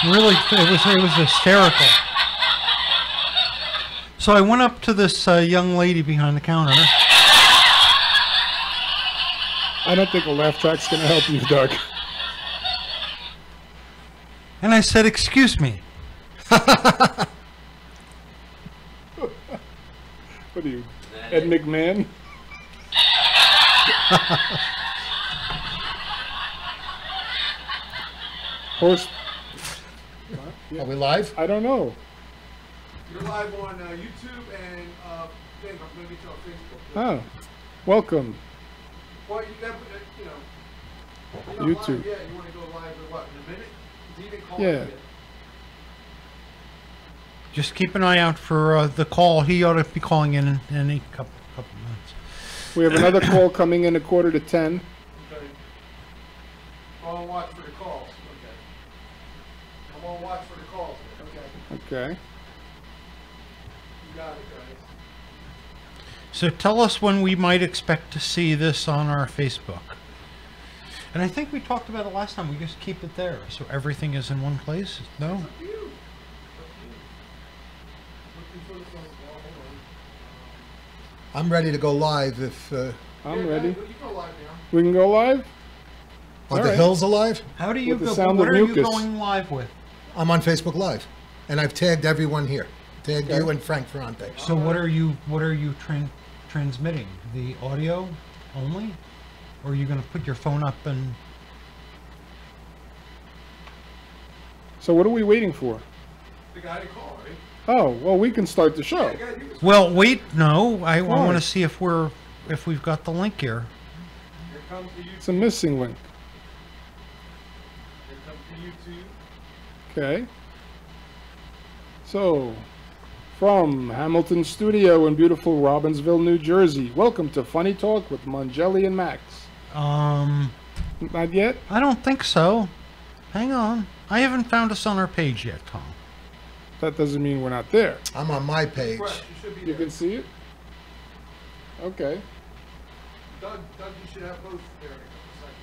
Really, it was hysterical. So I went up to this young lady behind the counter. I don't think a laugh track's going to help you, Doug. And I said, "Excuse me." What are you, Ed McMahon? Host. Are we live? I don't know. You're live on YouTube and maybe on Facebook. Oh, welcome. Well, you know, you're not YouTube. Live yet. You want to go live in what? In a minute? Is he even calling Yeah. yet? Just keep an eye out for the call. He ought to be calling in any couple minutes. We have another call coming in at 9:45. Okay. Come on, watch for the calls. Okay. Come on, watch for the calls. Okay. Okay. You got it, guys. So tell us when we might expect to see this on our Facebook. And I think we talked about it last time. We just keep it there, so everything is in one place. No? Up to you. Up to you. Looking for the phone call. I'm ready to go live if... I'm ready. You can go live now. We can go live? Are All the right. hills alive? How do you With the go? sound What of are you mucus. going live with? I'm on Facebook Live. And I've tagged everyone here. Tagged Okay. you and Frank Ferrante. So what are you transmitting? The audio only? Or are you going to put your phone up and... So what are we waiting for? The guy to call, right? Oh, well, we can start the show. Yeah, you can Well, wait, no. I Why? want to see if we've got the link here. Here comes the YouTube. It's a missing link. Here comes the YouTube. Okay. So, from Hamilton Studio in beautiful Robbinsville, New Jersey, welcome to Funny Talk with Mongelli and Max. Not yet? I don't think so. Hang on. I haven't found us on our page yet, Tom. That doesn't mean we're not there. I'm on my page. Fresh, you should be You there. can see it? Okay. Doug, you should have both there in a second.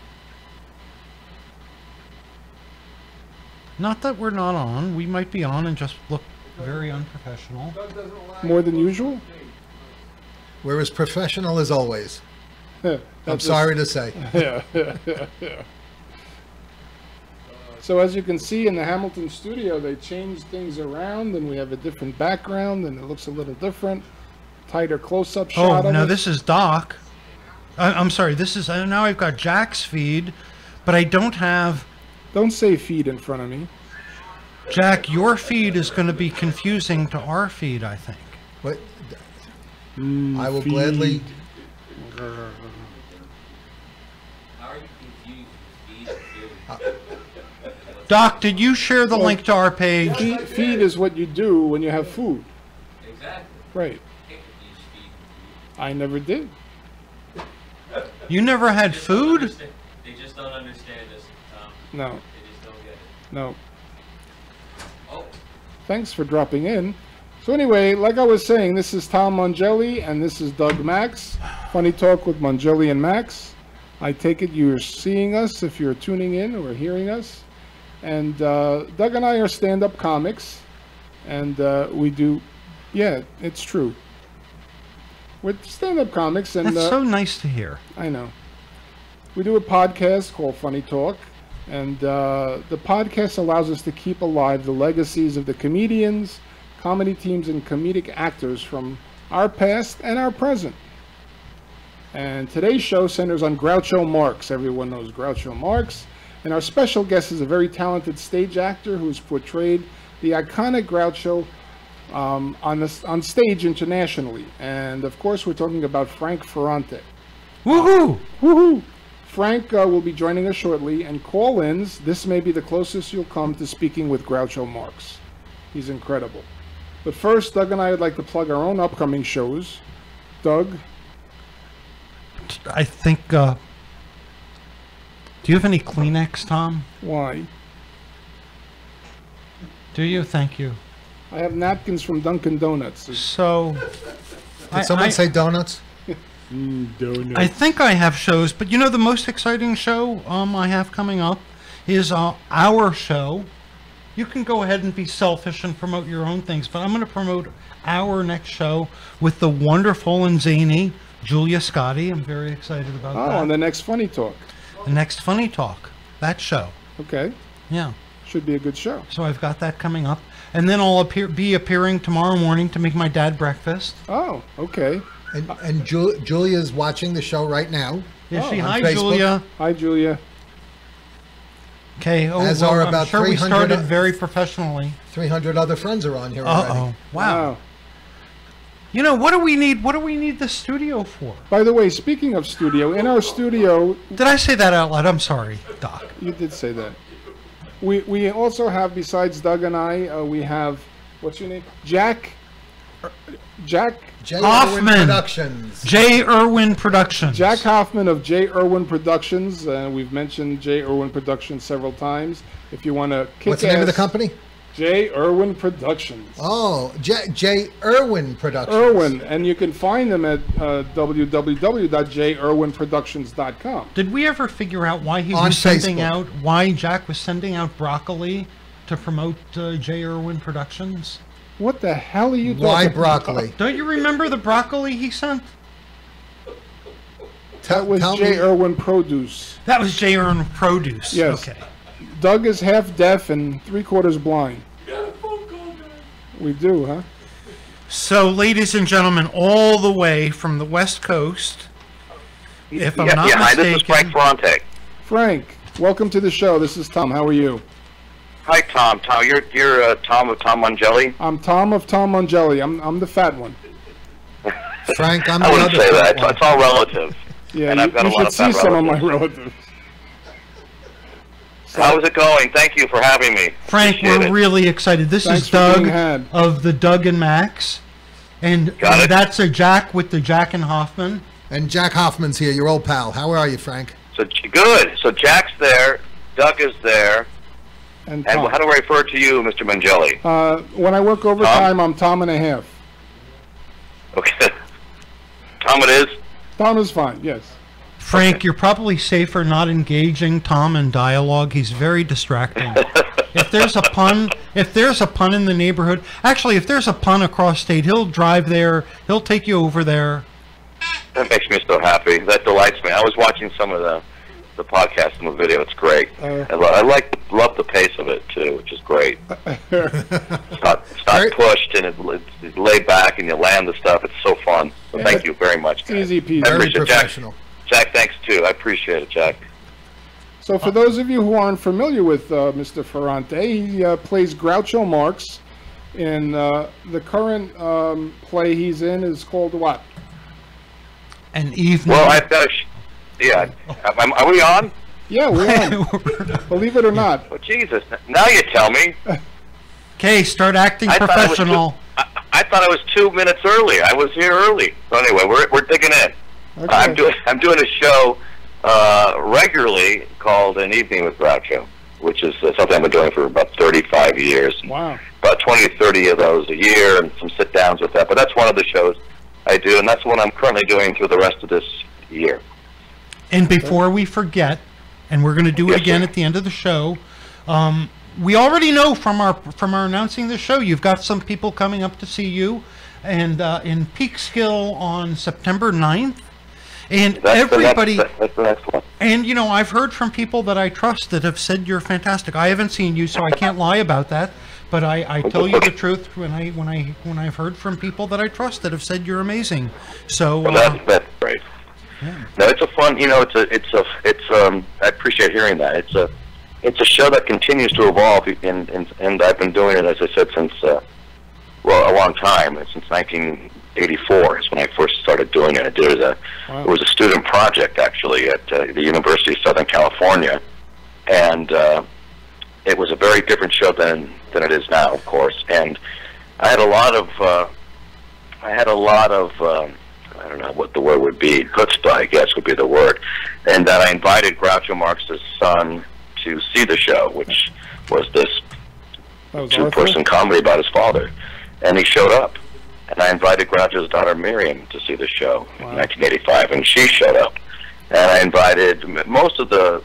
Not that we're not on. We might be on and just look very unprofessional. Doug doesn't allow More you than to post usual? on the page. We're as professional as always. I'm That's sorry to say. Yeah. So as you can see in the Hamilton studio, they changed things around and we have a different background and it looks a little different. Tighter close-up shot Oh, of no, it. this is Doc. I'm sorry, this is... now I've got Jack's feed, but I don't have... Don't say feed in front of me. Jack, your feed is going to be confusing to our feed, I think. But I will gladly... How are you confused? Feed. Doc, did you share the link to our page? Feed is what you do when you have food. Exactly. Right. Can't confuse feed. I never did. You never had They just don't food? understand- They just don't understand this, Tom. No. They just don't get it. No. Oh, Thanks for dropping in. So anyway, like I was saying, this is Tom Mongelli and this is Doug Max. Funny Talk with Mongelli and Max. I take it you're seeing us if you're tuning in or hearing us. And Doug and I are stand-up comics. And we do, yeah, it's true. We're stand-up comics and That's so nice to hear. I know. We do a podcast called Funny Talk, and the podcast allows us to keep alive the legacies of the comedians, comedy teams, and comedic actors from our past and our present. And today's show centers on Groucho Marx. Everyone knows Groucho Marx. And our special guest is a very talented stage actor who's portrayed the iconic Groucho on stage internationally. And of course, we're talking about Frank Ferrante. Woohoo! Woohoo! Frank will be joining us shortly, and call-ins, this may be the closest you'll come to speaking with Groucho Marx. He's incredible. But first, Doug and I would like to plug our own upcoming shows. Doug? I think, do you have any Kleenex, Tom? Why? Do you? Thank you. I have napkins from Dunkin' Donuts. So... Did someone say donuts? Donuts. I think I have shows, but you know the most exciting show I have coming up is our show You can go ahead and be selfish and promote your own things, but I'm going to promote our next show with the wonderful and zany Julia Scotti. I'm very excited about that. Oh, on the next Funny Talk. The next Funny Talk, that show. Okay. Yeah. Should be a good show. So I've got that coming up. And then I'll be appearing tomorrow morning to make my dad breakfast. Oh, okay. And Julia's watching the show right now. Is she? on Hi, Facebook. Julia. Hi, Julia. Okay. Oh, As well, are I'm about sure we 300 started very professionally. 300 other friends are on here already. Uh-oh. Wow. You know, what do we need? What do we need the studio for? By the way, speaking of studio, in our studio, Did I say that out loud? I'm sorry, Doc. you did say that. We also have, besides Doug and I, we have, what's your name? Jack. J. Hoffman. Irwin Productions. J. Irwin Productions. Jack Hoffman of J. Irwin Productions. We've mentioned J. Irwin Productions several times. If you want to kick What's the name of the company? J. Irwin Productions. Oh, J. Irwin Productions. Irwin, and you can find them at www.jirwinproductions.com. Did we ever figure out why he On was sending Facebook. out, why Jack was sending out broccoli to promote J. Irwin Productions? What the hell are you talking Why about? broccoli? Don't you remember the broccoli he sent? That was Tell J. me- Irwin Produce. That was J. Irwin Produce. Yes. Okay. Doug is half deaf and 3/4 blind. We do, huh? So, ladies and gentlemen, all the way from the West Coast, if I'm not hi, mistaken, this is Frank Ferrante. Frank, welcome to the show. This is Tom. How are you? Hi, Tom. Tom, you're Tom of Tom Mongelli. I'm Tom of Tom Mongelli. I'm the fat one. Frank, I'm the I wouldn't other say that. fat one. It's all relative. Yeah, And I've got a you lot should of see fat some of my relatives. relatives. How's it going? Thank you for having me. Frank, Appreciate we're it. really excited. This Thanks is for Doug being had. of the Doug and Max. And Got it. that's a Jack with the Jack and Hoffman. And Jack Hoffman's here, your old pal. How are you, Frank? So good. So Jack's there. Doug is there. And And Tom. how do I refer to you, Mr. Mongelli? When I work overtime, I'm Tom and a half. Okay. Tom, it is. Tom is fine, yes. Frank, you're probably safer not engaging Tom in dialogue. He's very distracting. If there's a pun in the neighborhood, actually, if there's a pun across state, he'll drive there. He'll take you over there. That makes me so happy. That delights me. I was watching some of the podcast and the video. It's great. I love the pace of it too, which is great. It's not pushed and it's laid back and you land the stuff. It's so fun. So thank you very much, guys. Easy peasy. I Very appreciate it. professional. Jack, thanks too. I appreciate it, Jack. So for those of you who aren't familiar with Mr. Ferrante, he plays Groucho Marx in the current play he's in is called what? An evening. Well, I've got are we on? Yeah, we're on. Believe it or not. Oh, Jesus. Now you tell me. Okay, start acting I thought I was professional. I thought I was 2 minutes early. I was here early. So anyway, we're digging in. Okay. I'm doing a show regularly called An Evening with Groucho, which is something I've been doing for about 35 years. Wow. About 20 to 30 of those a year, and some sit-downs with that. But that's one of the shows I do, and that's what I'm currently doing through the rest of this year. And before we forget, and we're going to do it Yes, again sir. at the end of the show, we already know from our announcing the show, you've got some people coming up to see you, and in Peekskill on September 9th. And everybody, That's the next one. and you know, I've heard from people that I trust that have said you're fantastic. I haven't seen you, so I can't lie about that. But I tell you the truth when I've heard from people that I trust that have said you're amazing. So Well, that's great. yeah. No, it's a fun. You know, I appreciate hearing that. It's a show that continues to evolve, and I've been doing it, as I said, since a long time. Since 1984 is when I first started doing it. I did it was a student project actually at the University of Southern California, and it was a very different show than it is now, of course. And I had a lot of I don't know what the word would be, chutzpah, I guess would be the word, and that I invited Groucho Marx's son to see the show, which was this That was two-person comedy about his father, and he showed up. And I invited Groucho's daughter Miriam to see the show in 1985, and she showed up. and I invited most of the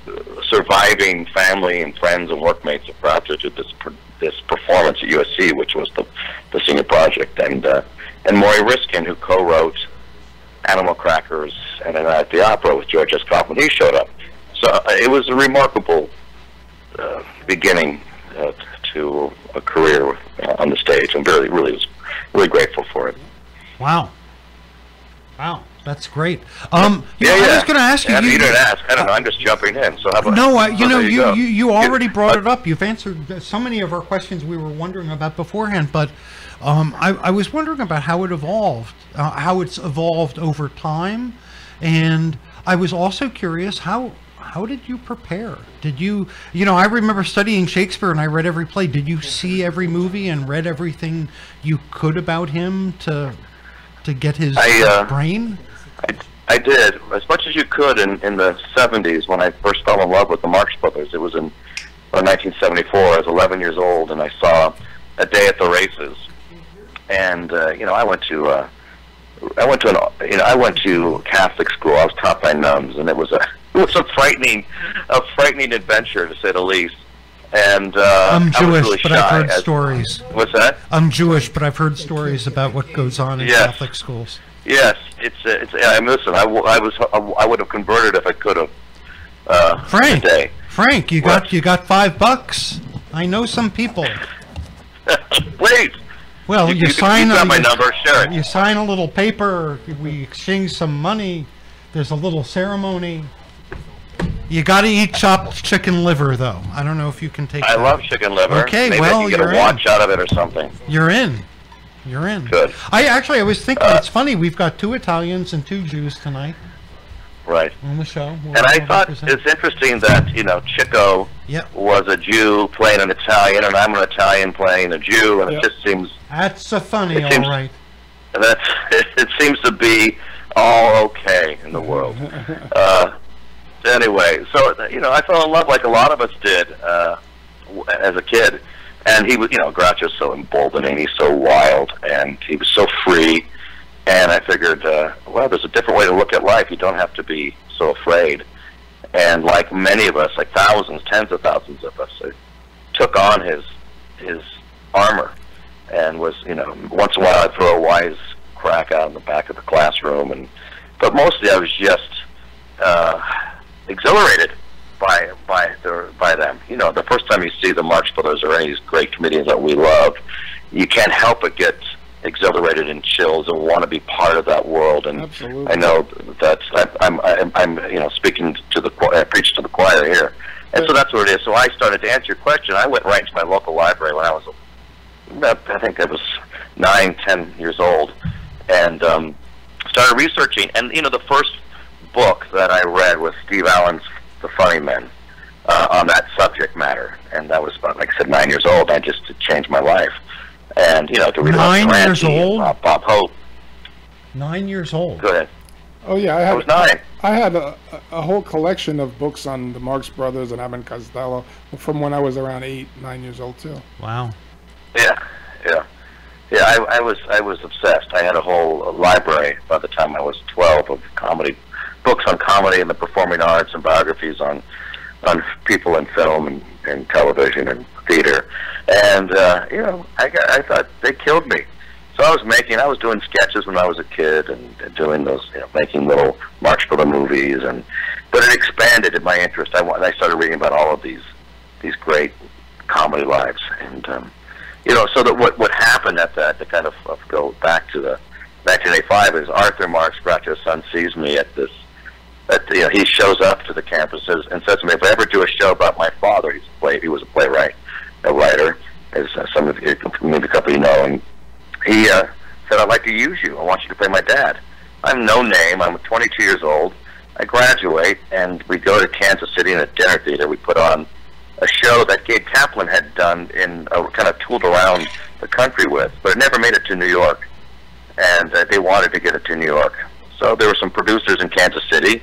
surviving family and friends and workmates of Groucho to this performance at USC, which was the senior project, and Maury Riskin, who co-wrote Animal Crackers and A Night at the Opera with George S. Kaufman, he showed up. So it was a remarkable beginning to a career on the stage, and really was really grateful for it. Wow. Wow, that's great. Yeah, I was going to ask you. You didn't ask. I don't know. I'm just jumping in. So how about? No, you already brought it up. You've answered so many of our questions we were wondering about beforehand. But I was wondering about how it evolved, how it's evolved over time, and I was also curious how did you prepare? Did you I remember studying Shakespeare and I read every play. Did you see every movie and read everything you could about him to get his brain? I did, as much as you could in the 70s when I first fell in love with the Marx Brothers. It was in 1974. I was 11 years old and I saw A Day at the Races. And I went to Catholic school. I was taught by nuns, and it was a frightening adventure, to say the least. And I'm Jewish, I was really but shy. I've heard stories. What's that? I'm Jewish, but I've heard stories about what goes on in Catholic schools. Yes, listen, I would have converted if I could have. Frank, you got $5. I know some people. Please. Well, you sign my number. Share it. You sign a little paper. We exchange some money. There's a little ceremony. You got to eat chopped chicken liver, though. I don't know if you can take. I love chicken liver. Okay, maybe well, I can get a watch out of it or something. You're in. Good. I was thinking it's funny. We've got 2 Italians and 2 Jews tonight. Right. On the show. And I thought it's interesting that Chico was a Jew playing an Italian, and I'm an Italian playing a Jew, and it just seems. That's funny, all right. It seems to be all okay in the world. Anyway, so I fell in love like a lot of us did as a kid, and he was, Groucho's so emboldening, he's so wild, and he was so free, and I figured, well, there's a different way to look at life. You don't have to be so afraid. And like many of us, like thousands, tens of thousands of us, took on his armor, and was, once in a while I'd throw a wise crack out in the back of the classroom, but mostly I was just exhilarated by them. The first time you see the Marx Brothers or any of these great comedians that we love, you can't help but get exhilarated and chills and want to be part of that world. And absolutely. I know that I'm speaking to the preach to the choir here, and so that's what it is. So I started to answer your question. I went right into my local library when I think I was 9, 10 years old, and started researching. And the first book that I read was Steve Allen's The Funny Men on that subject matter, and that was about, like I said, 9 years old. I just it changed my life, and to read 9 years old, Bob Hope. 9 years old. Go ahead. Oh yeah, I was 9. I had a whole collection of books on the Marx Brothers and Abbott and Costello from when I was around 8, 9 years old too. Wow. Yeah. I was obsessed. I had a whole library by the time I was 12 of books on comedy and the performing arts and biographies on people in film and television and theater. And I thought they killed me. So I was doing sketches when I was a kid and doing those, making little Marx Brothers movies, but it expanded in my interest. I started reading about all of these great comedy lives, and so that what happened at that, to kind of go back to the 1985, is Arthur Marx, Groucho's son, sees me he shows up to the campuses and says to me, if I ever do a show about my father, he was a playwright, a writer, as some of you maybe a couple of you know, and he said, I'd like to use you. I want you to play my dad. I'm no name. I'm 22 years old. I graduate, and we go to Kansas City in a dinner theater. We put on a show that Gabe Kaplan had done kind of tooled around the country with, but it never made it to New York, and they wanted to get it to New York. So there were some producers in Kansas City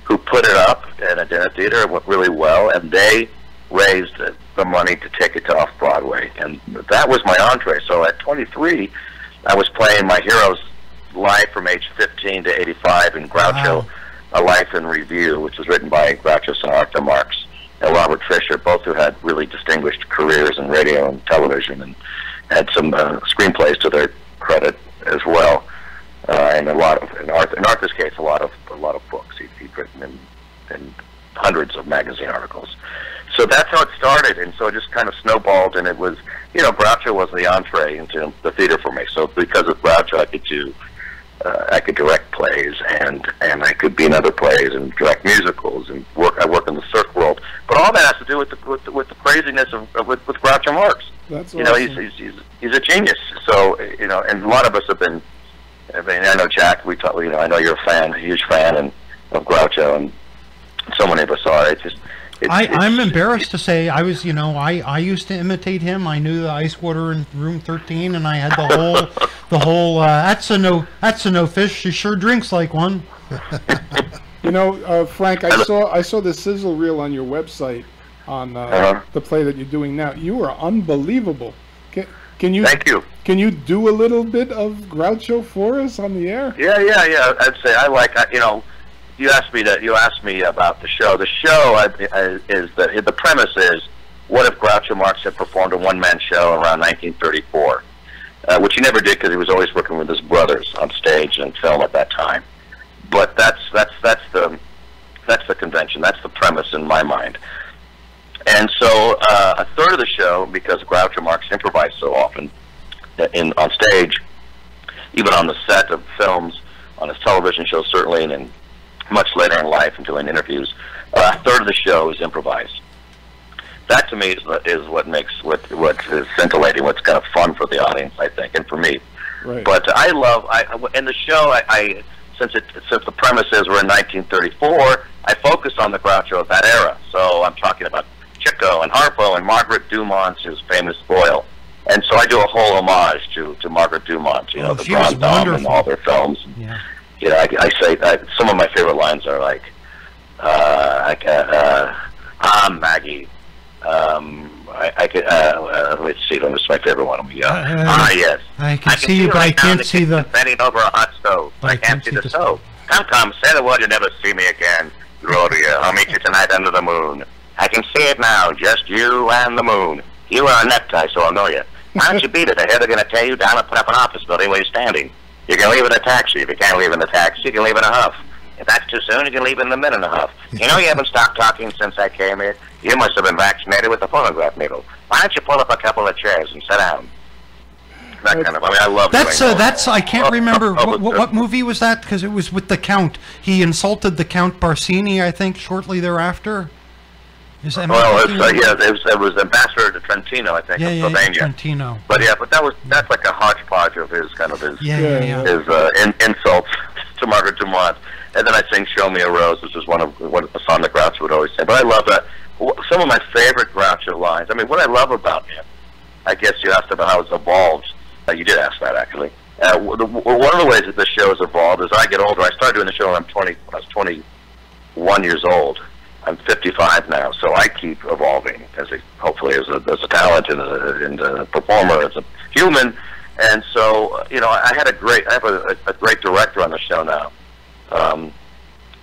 who put it up in a dinner theater. It went really well, and they raised the money to take it to off-Broadway, and that was my entree. So at 23, I was playing my heroes live from age 15 to 85 in Groucho A Life in Review, which was written by Groucho and Arthur Marx and Robert Fisher, both who had really distinguished careers in radio and television, and had some screenplays to their credit as well. And a lot of, in Arthur's case, a lot of books. He'd written in hundreds of magazine articles. So that's how it started, and so it just kind of snowballed, and it was, Groucho was the entree into the theater for me. So because of Groucho, I could direct plays, and I could be in other plays and direct musicals, and I work in the circ world. But all that has to do with the craziness with Groucho Marx. That's awesome. He's a genius. So and a lot of us have been. I mean, I know Jack. I know you're a huge fan, of Groucho, and so many of us are. I'm embarrassed to say I was, I used to imitate him. I knew the ice water in room 13, and I had the whole. That's a no fish. She sure drinks like one. Frank, I saw the sizzle reel on your website on the play that you're doing now. You are unbelievable. Can you? Thank you. Can you do a little bit of Groucho for us on the air? Yeah. I'd say I like. You asked me about the show. The show is the premise is, what if Groucho Marx had performed a one-man show around 1934, which he never did because he was always working with his brothers on stage and film at that time. But that's the convention. That's the premise in my mind. And so a third of the show, because Groucho Marx improvised so often on stage, even on the set of films, on his television shows certainly, and much later in life and doing interviews, a third of the show is improvised. That to me is what makes what is scintillating, what's kind of fun for the audience, I think, and for me. Right. But in the show, since the premise is we're in 1934, I focus on the Groucho of that era. So I'm talking about Chico and Harpo and Margaret Dumont's his famous foil. And so I do a whole homage to Margaret Dumont, the Grand Dame and all their films. Yeah. I say some of my favorite lines are like, Maggie. Let's see, that's my favorite one. Yes. I can see you, but I can't see the. Bending over a hot stove. I can't see the stove. Come, say the word, you'll never see me again. Gloria, I'll meet you tonight under the moon. I can see it now, just you and the moon. You wear a necktie, so I'll know you. Why don't you beat it? I hear they're going to tear you down and put up an office building where you're standing. You can leave in a taxi. If you can't leave in the taxi, you can leave in a huff. If that's too soon, you can leave in a minute and a half. You haven't stopped talking since I came here. You must have been vaccinated with the phonograph needle. Why don't you pull up a couple of chairs and sit down? That kind of. I love. That's. I can't remember what movie was that, because it was with the Count. He insulted the Count Barsini, I think, shortly thereafter. It was Ambassador to Trentino, I think, of Pennsylvania. Trentino. But that's like a hodgepodge of his insults to Margaret Dumont. And then I sing "Show Me a Rose," which is a song that Groucho would always sing. But I love that. Some of my favorite Groucho lines. I mean, what I love about him, I guess you asked about how it's evolved. You did ask that, actually. One of the ways that the show has evolved is I get older. I started doing the show when I was 21 years old. I'm 55 now, so I keep evolving hopefully as a talent and a performer, as a human. And so, I have a great director on the show now,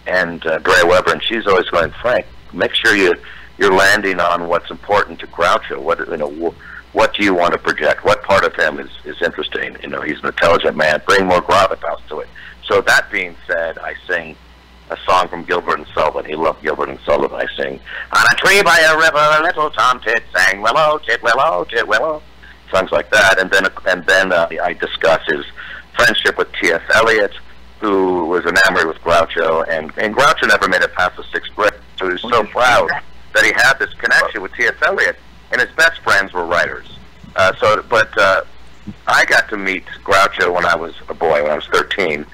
and Brea Weber, and she's always going, Frank, make sure you're landing on what's important to Groucho. What do you want to project? What part of him is interesting? He's an intelligent man. Bring more gravitas to it. So that being said, I sing a song from Gilbert and Sullivan. He loved Gilbert and Sullivan. I sing, on a tree by a river, little Tom Tit sang, willow, tit, willow, tit, willow. Songs like that. And then I discuss his friendship with T.S. Eliot, who was enamored with Groucho, and Groucho never made it past the 6th grade. So he was so proud that he had this connection with T.S. Eliot, and his best friends were writers. But I got to meet Groucho when I was a boy, when I was 13,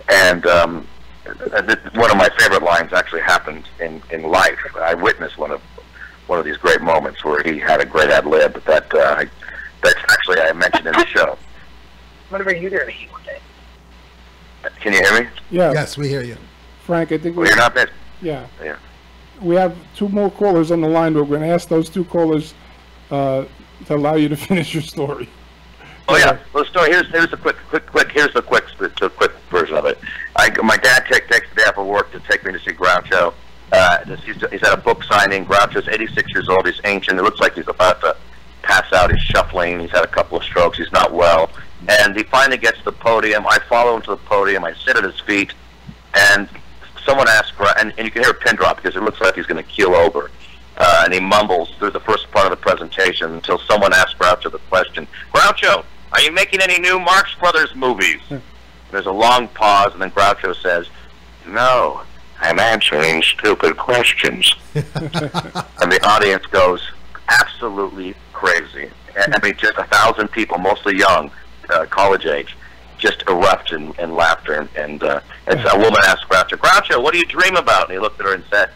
and one of my favorite lines actually happened in life. I witnessed one of these great moments where he had a great ad lib that's actually I mentioned in the show. Whatever you do to me one day. Can you hear me? Yeah. Yes, we hear you. Frank, I think you're not missed. Yeah. Yeah. We have 2 more callers on the line. We're going to ask those 2 callers to allow you to finish your story. Oh yeah. Well, the story here's the quick version of it. My dad takes the day after work to take me to see Groucho. He's at a book signing. Groucho's 86 years old. He's ancient. It looks like he's about to pass out. He's shuffling. He's had a couple of strokes. He's not well. And he finally gets to the podium. I follow him to the podium. I sit at his feet. And someone asks, and you can hear a pin drop because it looks like he's going to keel over. And he mumbles through the first part of the presentation until someone asks Groucho the question, Groucho, are you making any new Marx Brothers movies? There's a long pause, and then Groucho says, no, I'm answering stupid questions. And the audience goes absolutely crazy. I mean, just 1,000 people, mostly young, college age, just erupt in laughter. And a woman asked Groucho, what do you dream about? And he looked at her and said,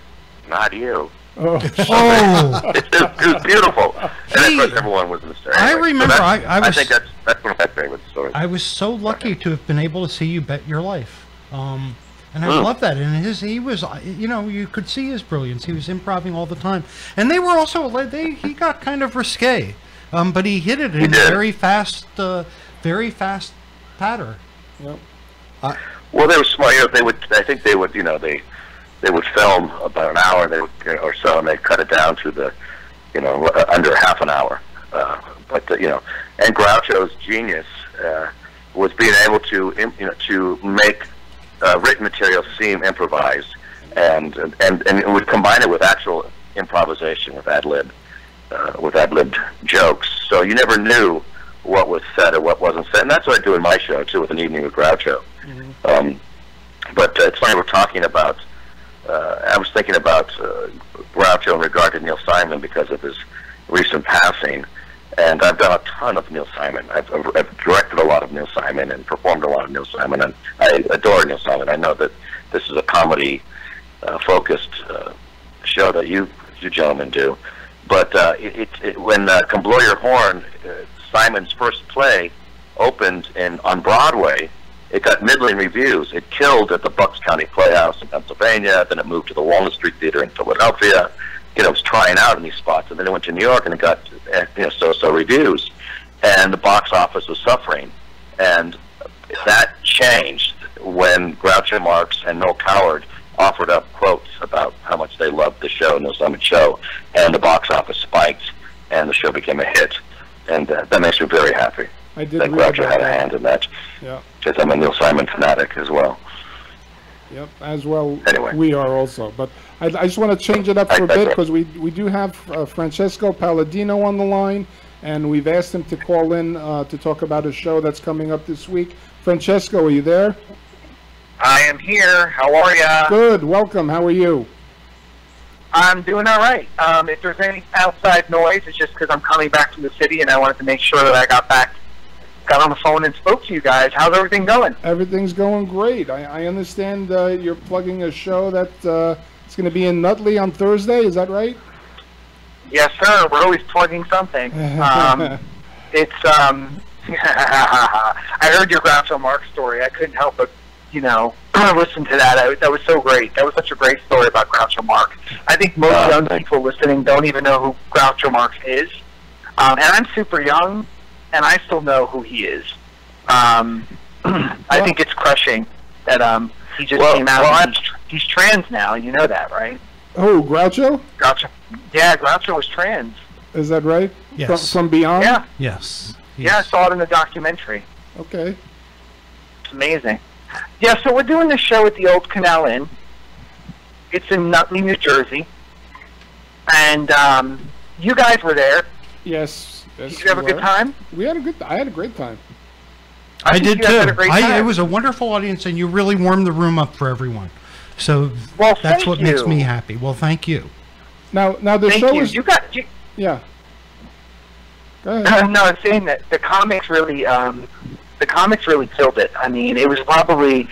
not you. Oh. It was beautiful. And of course, everyone was hysterical. I remember, so I think that's one of my favorite stories. I was so lucky to have been able to see You Bet Your Life. And I love that. And he was, you know, you could see his brilliance. He was improvising all the time. And they were also, he got kind of risque. But he hit it in a very fast patter. Yep. Well, they were smart. You know, I think they would film about an hour or so, and they'd cut it down to under half an hour. But and Groucho's genius was being able to make written material seem improvised, and it would combine it with actual improvisation, with ad libbed jokes. So you never knew what was said or what wasn't said, and that's what I do in my show too, with An Evening with Groucho. Mm-hmm. But it's funny we're talking about. I was thinking about Groucho in regard to Neil Simon because of his recent passing, and I've done a ton of Neil Simon. I've directed a lot of Neil Simon and performed a lot of Neil Simon, and I adore Neil Simon. I know that this is a comedy-focused show that you gentlemen do, but when Come Blow Your Horn, Simon's first play, opened on Broadway, it got middling reviews. It killed at the Bucks County Playhouse in Pennsylvania. Then it moved to the Walnut Street Theater in Philadelphia. It was trying out in these spots, and then it went to New York, and it got so-so reviews. And the box office was suffering, and that changed when Groucho Marx and Noel Coward offered up quotes about how much they loved the show, Neil Simon Show, and the box office spiked, and the show became a hit, and that makes me very happy. I did that Groucho had a hand in that. Yeah. Because I'm a Neil Simon fanatic as well. Yep, as well. Anyway. We are also. But I just want to change it up for a bit because we do have Francesco Palladino on the line, and we've asked him to call in to talk about a show that's coming up this week. Francesco, are you there? I am here. How are ya? Good. Welcome. How are you? I'm doing all right. If there's any outside noise, it's just because I'm coming back from the city, and I wanted to make sure that I got on the phone and spoke to you guys. How's everything going? Everything's going great. I understand you're plugging a show that it's going to be in Nutley on Thursday. Is that right? Yes, sir. We're always plugging something. It's I heard your Groucho Marx story. I couldn't help but listen to that. That was so great. That was such a great story about Groucho Marx. I think most young people listening don't even know who Groucho Marx is. And I'm super young, and I still know who he is. I think it's crushing that he just came out. And he's trans now. You know that, right? Oh, Groucho? Groucho. Yeah, Groucho was trans. Is that right? Yes. From Beyond? Yeah. Yes. Yeah, I saw it in the documentary. Okay. It's amazing. Yeah, so we're doing this show at the Old Canal Inn. It's in Nutley, New Jersey. And you guys were there. Yes. Did you have a good time? I had a great time. I did too. Had a great time. It was a wonderful audience, and you really warmed the room up for everyone. So that's what makes me happy. Well, thank you. Now the show is... Yeah. Go ahead. No, I'm saying that the comics really killed it. I mean, it was probably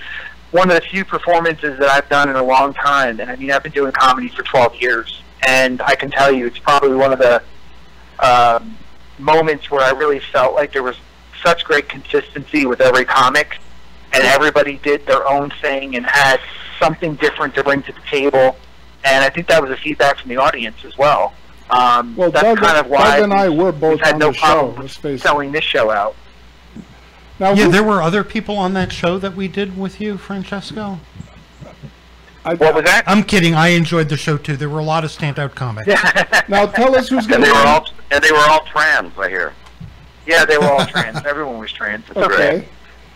one of the few performances that I've done in a long time. And I mean, I've been doing comedy for 12 years, and I can tell you it's probably one of the moments where I really felt like there was such great consistency with every comic, and everybody did their own thing and had something different to bring to the table. And I think that was a feedback from the audience as well. That's Doug, kind of why Doug and I were both we've had on no the show. problem selling this show out. Now, Yeah, there were other people on that show that we did with you, Francesco. What was that? I'm kidding. I enjoyed the show too. There were a lot of standout comics. Now tell us who's And going they were all trans, I hear. Yeah, they were all trans. Everyone was trans. It's Okay. great.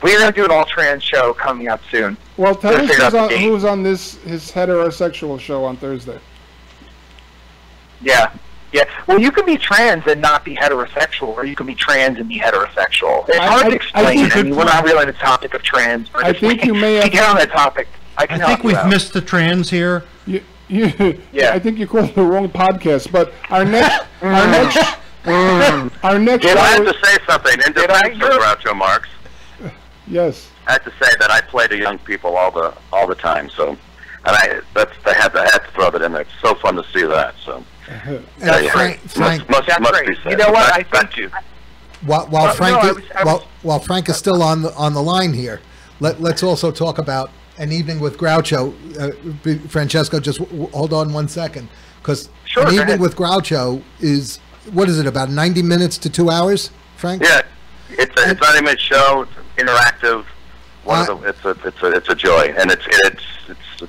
We're going to do an all-trans show coming up soon. Well, tell Gotta us figure out the date. who's on his heterosexual show on Thursday. Yeah. Yeah. Well, you can be trans and not be heterosexual, or you can be trans and be heterosexual. It's hard to explain. I mean, we're not really on the topic of trans. But I if think we- you may if we have- get on that topic. I can I think help you we've out. missed the trans here. Yeah. I think you called the wrong podcast. But our next, our next Did I have show, to say something in Did I? defense of Groucho Marx. yes. I have to say that I play to young people all the time. So, and I had to throw that in there. It's so fun to see that. So, And Frank, must That's be great. said. You know what? Back, I back to you. while no, Frank I is, was- I was- while Frank is still on the line here, let's also talk about An Evening with Groucho. Francesco, just hold on 1 second, because Sure, An go Evening ahead. with Groucho is, what is it, about 90 minutes to 2 hours, Frank? Yeah, it's a 90-minute show. It's interactive. It's a joy, and it's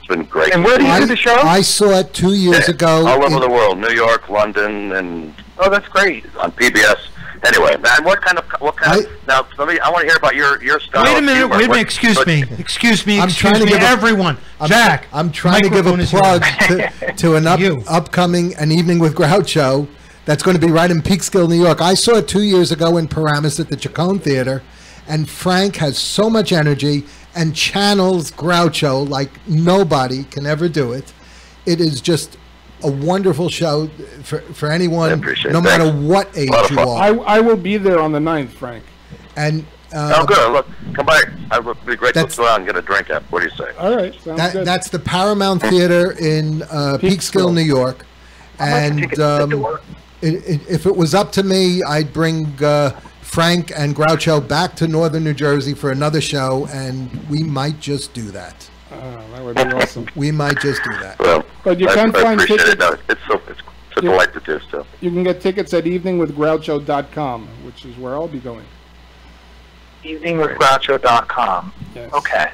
been great. And where do you do the show? I saw it 2 years ago. all over in- the world, New York, London, and Oh, that's great. on PBS. Anyway, man, what kind of now? I want to hear about your style. Wait a of minute. humor. Wait a minute. What- Excuse what- me. Excuse me. I'm Excuse trying to me. give a- Everyone. Jack. I'm trying to give a microphone is plug yours. to an You. upcoming An Evening with Groucho that's going to be right in Peekskill, New York. I saw it 2 years ago in Paramus at the Chacon Theater, and Frank has so much energy and channels Groucho like nobody can ever do it. It is just a wonderful show for I anyone, appreciate no that. matter what age lot of you fun. are. I will be there on the 9th, Frank. And Oh, good. Look, come by. It would be great to That's- go out and get a drink at. What do you say? All right, sounds good. that's the Paramount Theater in Peekskill, New York. And tickets at the door? if it was up to me, I'd bring Frank and Groucho back to Northern New Jersey for another show, and we might just do that. That would be awesome. We might just do that. Well, But you I can find appreciate tickets. it. No, it's a Yeah. delight to do so. You can get tickets at eveningwithgroucho.com, which is where I'll be going. eveningwithgroucho.com. Yes. Okay.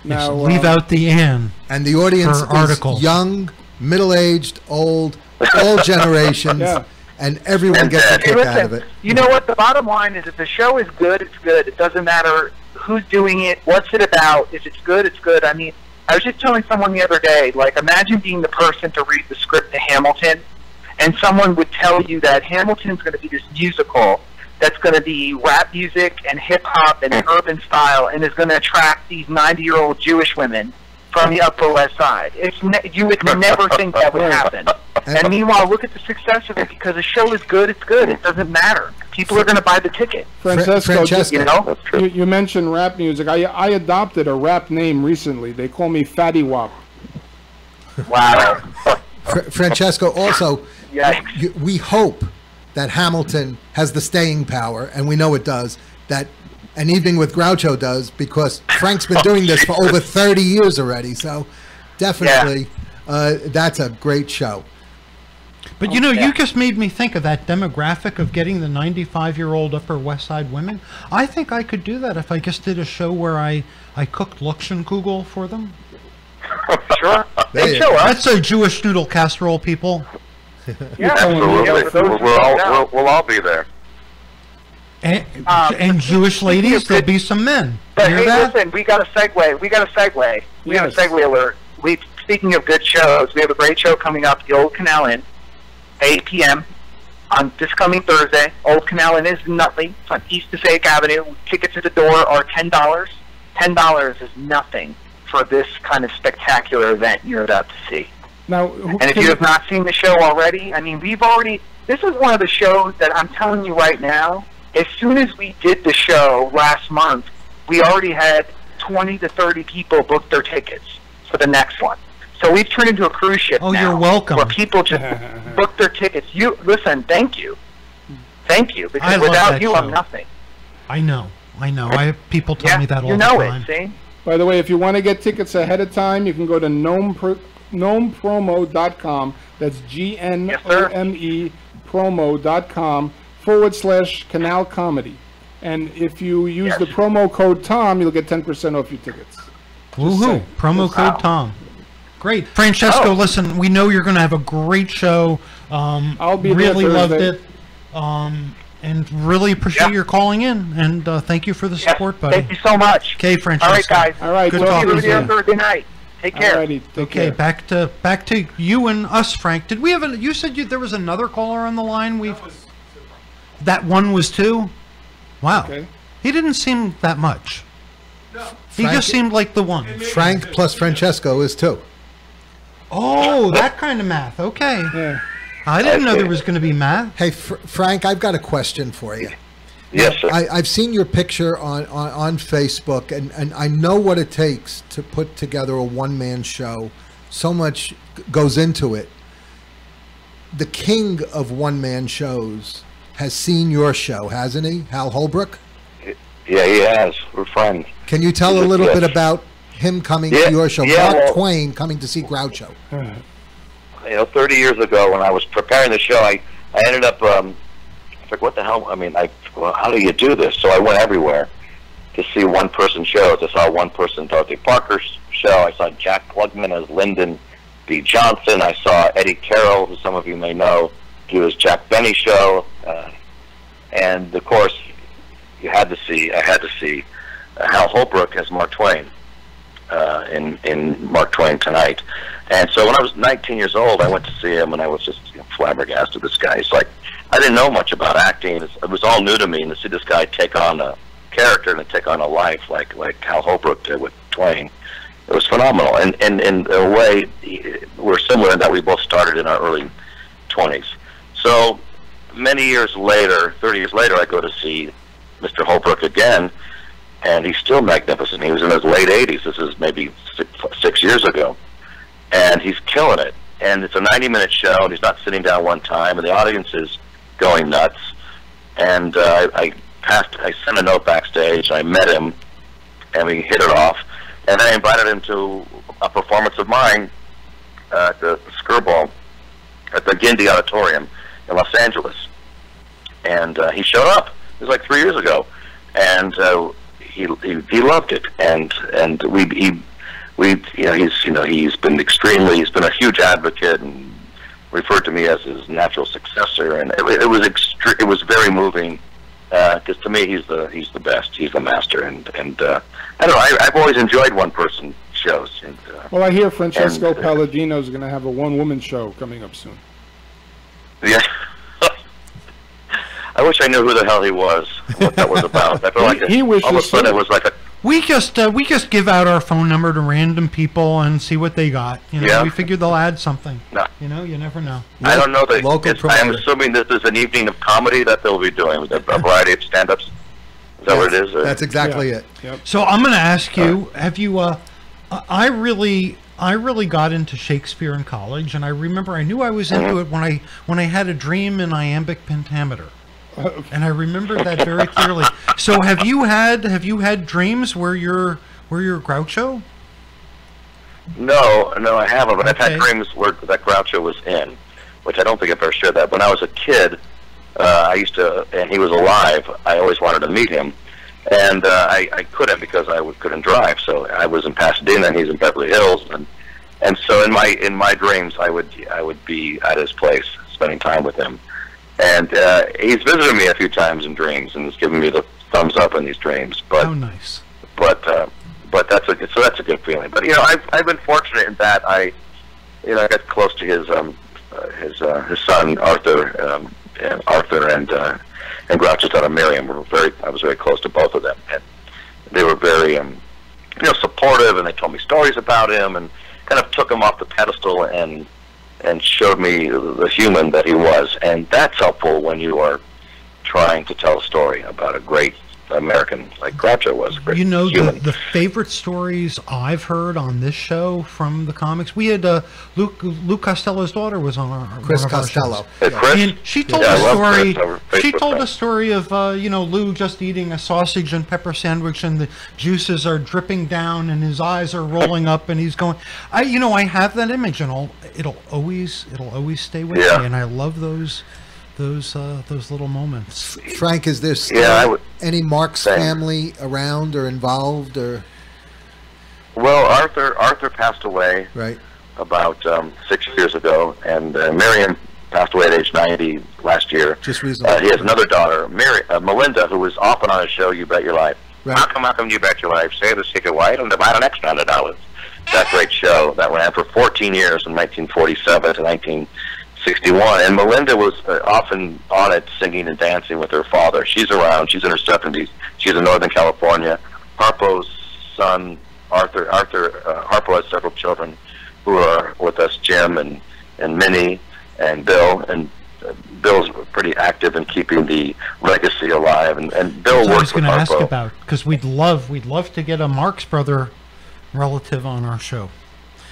Now, Leave out the N. And the audience For is articles. young, middle-aged, old, all generations, Yeah. and everyone And gets a dead. Hey, kick out of listen, it. you know what? The bottom line is if the show is good, it's good. It doesn't matter who's doing it, what's it about. If it's good, it's good. I mean, I was just telling someone the other day, like, imagine being the person to read the script to Hamilton, and someone would tell you that Hamilton's going to be this musical that's going to be rap music and hip-hop and an urban style and is going to attract these 90-year-old Jewish women from the Upper West Side. You would never think that would happen. And meanwhile, look at the success of it, because the show is good, it's good. It doesn't matter. People are going to buy the ticket. Francesco, Francesco. You know? That's true. you mentioned rap music. I adopted a rap name recently. They call me Fatty Wop. Wow. Francesco, also, Yikes. we hope that Hamilton has the staying power, and we know it does, that An Evening with Groucho does, because Frank's been doing this for over 30 years already, so definitely that's a great show. But you know, you just made me think of that demographic of getting the 95-year-old Upper West Side women. I think I could do that if I just did a show where I cooked Luxemkugel for them. Sure. There They you show go. up. That's a Jewish noodle casserole, people. Yeah, Absolutely. yeah, for those who don't know. We'll all be there. And Jewish ladies, there'll be some men. But Hear hey, that? listen, we got a segue. We got a segue. We have a Yes. segue alert. Speaking of good shows, we have a great show coming up, the Old Canal Inn, 8 p.m. on this coming Thursday. Old Canal Inn is in Nutley. It's on East Passaic Avenue. Tickets at the door are $10. $10 is nothing for this kind of spectacular event you're about to see. Now, And if you have not seen the show already, I mean, this is one of the shows that I'm telling you right now, as soon as we did the show last month, we already had 20 to 30 people book their tickets for the next one. So we've turned into a cruise ship Oh, now, you're welcome. where people just book their tickets. Listen, thank you. Thank you, I because love without that you, show. I'm nothing. I know. I have people tell Yeah, me that all you the know time. it, see? by the way, if you want to get tickets ahead of time, you can go to gnomepromo.com. That's GNOME promo.com /canal comedy. And if you use the promo code Tom, you'll get 10% off your tickets. Woohoo! saying. Promo code Tom. Great, Francesco. Listen, we know you're going to have a great show. I'll be really there loved Thursday. it, and really appreciate your calling in. And thank you for the support, buddy. Thank you so much. Okay, Francesco. All right, guys. All right, Good talk talking to to you you. soon. Thursday night. Take care. Alrighty, take Okay, care. back to you and us, Frank. Did we have a? You said there was another caller on the line. That one was two. Wow. Okay. He didn't seem that much. No. He just seemed like the one. Frank plus Francesco is 2. Oh, that kind of math. Okay. Yeah. I didn't know Okay. there was going to be math. Hey, Frank, I've got a question for you. Yes, sir. I've seen your picture on Facebook, and I know what it takes to put together a one-man show. So much goes into it. The king of one-man shows has seen your show, hasn't he? Hal Holbrook? Yeah, he has. We're friends. Can you tell a little bit about him coming to your show? Yeah, Mark well- Twain coming to see Groucho. You know, 30 years ago when I was preparing the show, I ended up, I was like, what the hell? I mean, well, how do you do this? So I went everywhere to see one-person shows. I saw one-person Dorothy Parker's show. I saw Jack Klugman as Lyndon B. Johnson. I saw Eddie Carroll, who some of you may know, do his Jack Benny show. And, of course, I had to see Hal Holbrook as Mark Twain in Mark Twain Tonight. And so when I was 19 years old, I went to see him, and I was just flabbergasted. This guy, it's like, I didn't know much about acting. It was all new to me, and to see this guy take on a character and take on a life like Hal Holbrook did with Twain, it was phenomenal. And in a way, we're similar in that we both started in our early 20s. So many years later, 30 years later, I go to see Mr. Holbrook again, and he's still magnificent. He was in his late 80s. This is maybe 6 years ago. And he's killing it. And it's a 90-minute show, and he's not sitting down one time, and the audience is going nuts. And I sent a note backstage, I met him, and we hit it off. And then I invited him to a performance of mine at the Skirball at the Gindie Auditorium in Los Angeles. And he showed up. It was like 3 years ago. And he loved it. And he's been a huge advocate and referred to me as his natural successor, and it was very moving because to me he's the best, he's the master, and I don't know, I've always enjoyed one person shows. And, Well, I hear Francesco Palladino is going to have a one-woman show coming up soon. yeah. I wish I knew who the hell he was, what that was about. I feel like He wishes all of a sudden so. it was like a. We just give out our phone number to random people and see what they got. You know, Yeah. we figure they'll add something. No. You know, you never know. I don't know that. Local I am promoter. assuming this is an evening of comedy that they'll be doing with a variety of stand-ups. Is that what it is? Or? That's exactly Yeah. it. Yep. So I'm going to ask you: have you? I really got into Shakespeare in college, and I remember I knew I was into it when I had a dream in iambic pentameter. And I remember that very clearly. So have you had dreams where you're Groucho? No, I haven't. But I've Okay. had dreams where that Groucho was in, which I don't think I've ever shared that. When I was a kid, I used to, and he was alive. I always wanted to meet him, and I couldn't because I couldn't drive. So I was in Pasadena, and he's in Beverly Hills, and so in my dreams, I would be at his place, spending time with him. And he's visited me a few times in dreams, and has given me the thumbs up in these dreams. But Oh, nice. but that's a good feeling. But I've been fortunate in that I got close to his son Arthur, and Groucho's daughter Miriam. I was very close to both of them, and they were very supportive, and they told me stories about him, and kind of took him off the pedestal and showed me the human that he was. And that's helpful when you are trying to tell a story about a great American like Groucho was. A great human. The favorite stories I've heard on this show from the comics. We had Luke Costello's daughter was on our Chris one of our Costello. shows. Hey, Chris? And she told Yeah, I a love story. Chris. Our She Facebook told friend. a story of Lou just eating a sausage and pepper sandwich, and the juices are dripping down, and his eyes are rolling up, and he's going. I have that image, and it'll always stay with Yeah. me, and I love those those little moments. Frank, is there still Yeah, I would. any Marx Same. family around or involved or Well, Arthur passed away right? about 6 years ago, and Miriam passed away at age 90 last year. Just recently. He has another daughter, Melinda, who was often on a show, You Bet Your Life. Right. How come You Bet Your Life? Say the secret why and divide an extra $100. That great show that ran for 14 years from 1947 to 1961. And Melinda was often on it singing and dancing with her father. She's around. She's in her 70s. She's in Northern California. Harpo's son, Harpo has several children who are with us, Jim and Minnie and Bill. And Bill's pretty active in keeping the legacy alive. And Bill That's what I was works with going to ask Harpo. about, because we'd love to get a Marx brother relative on our show.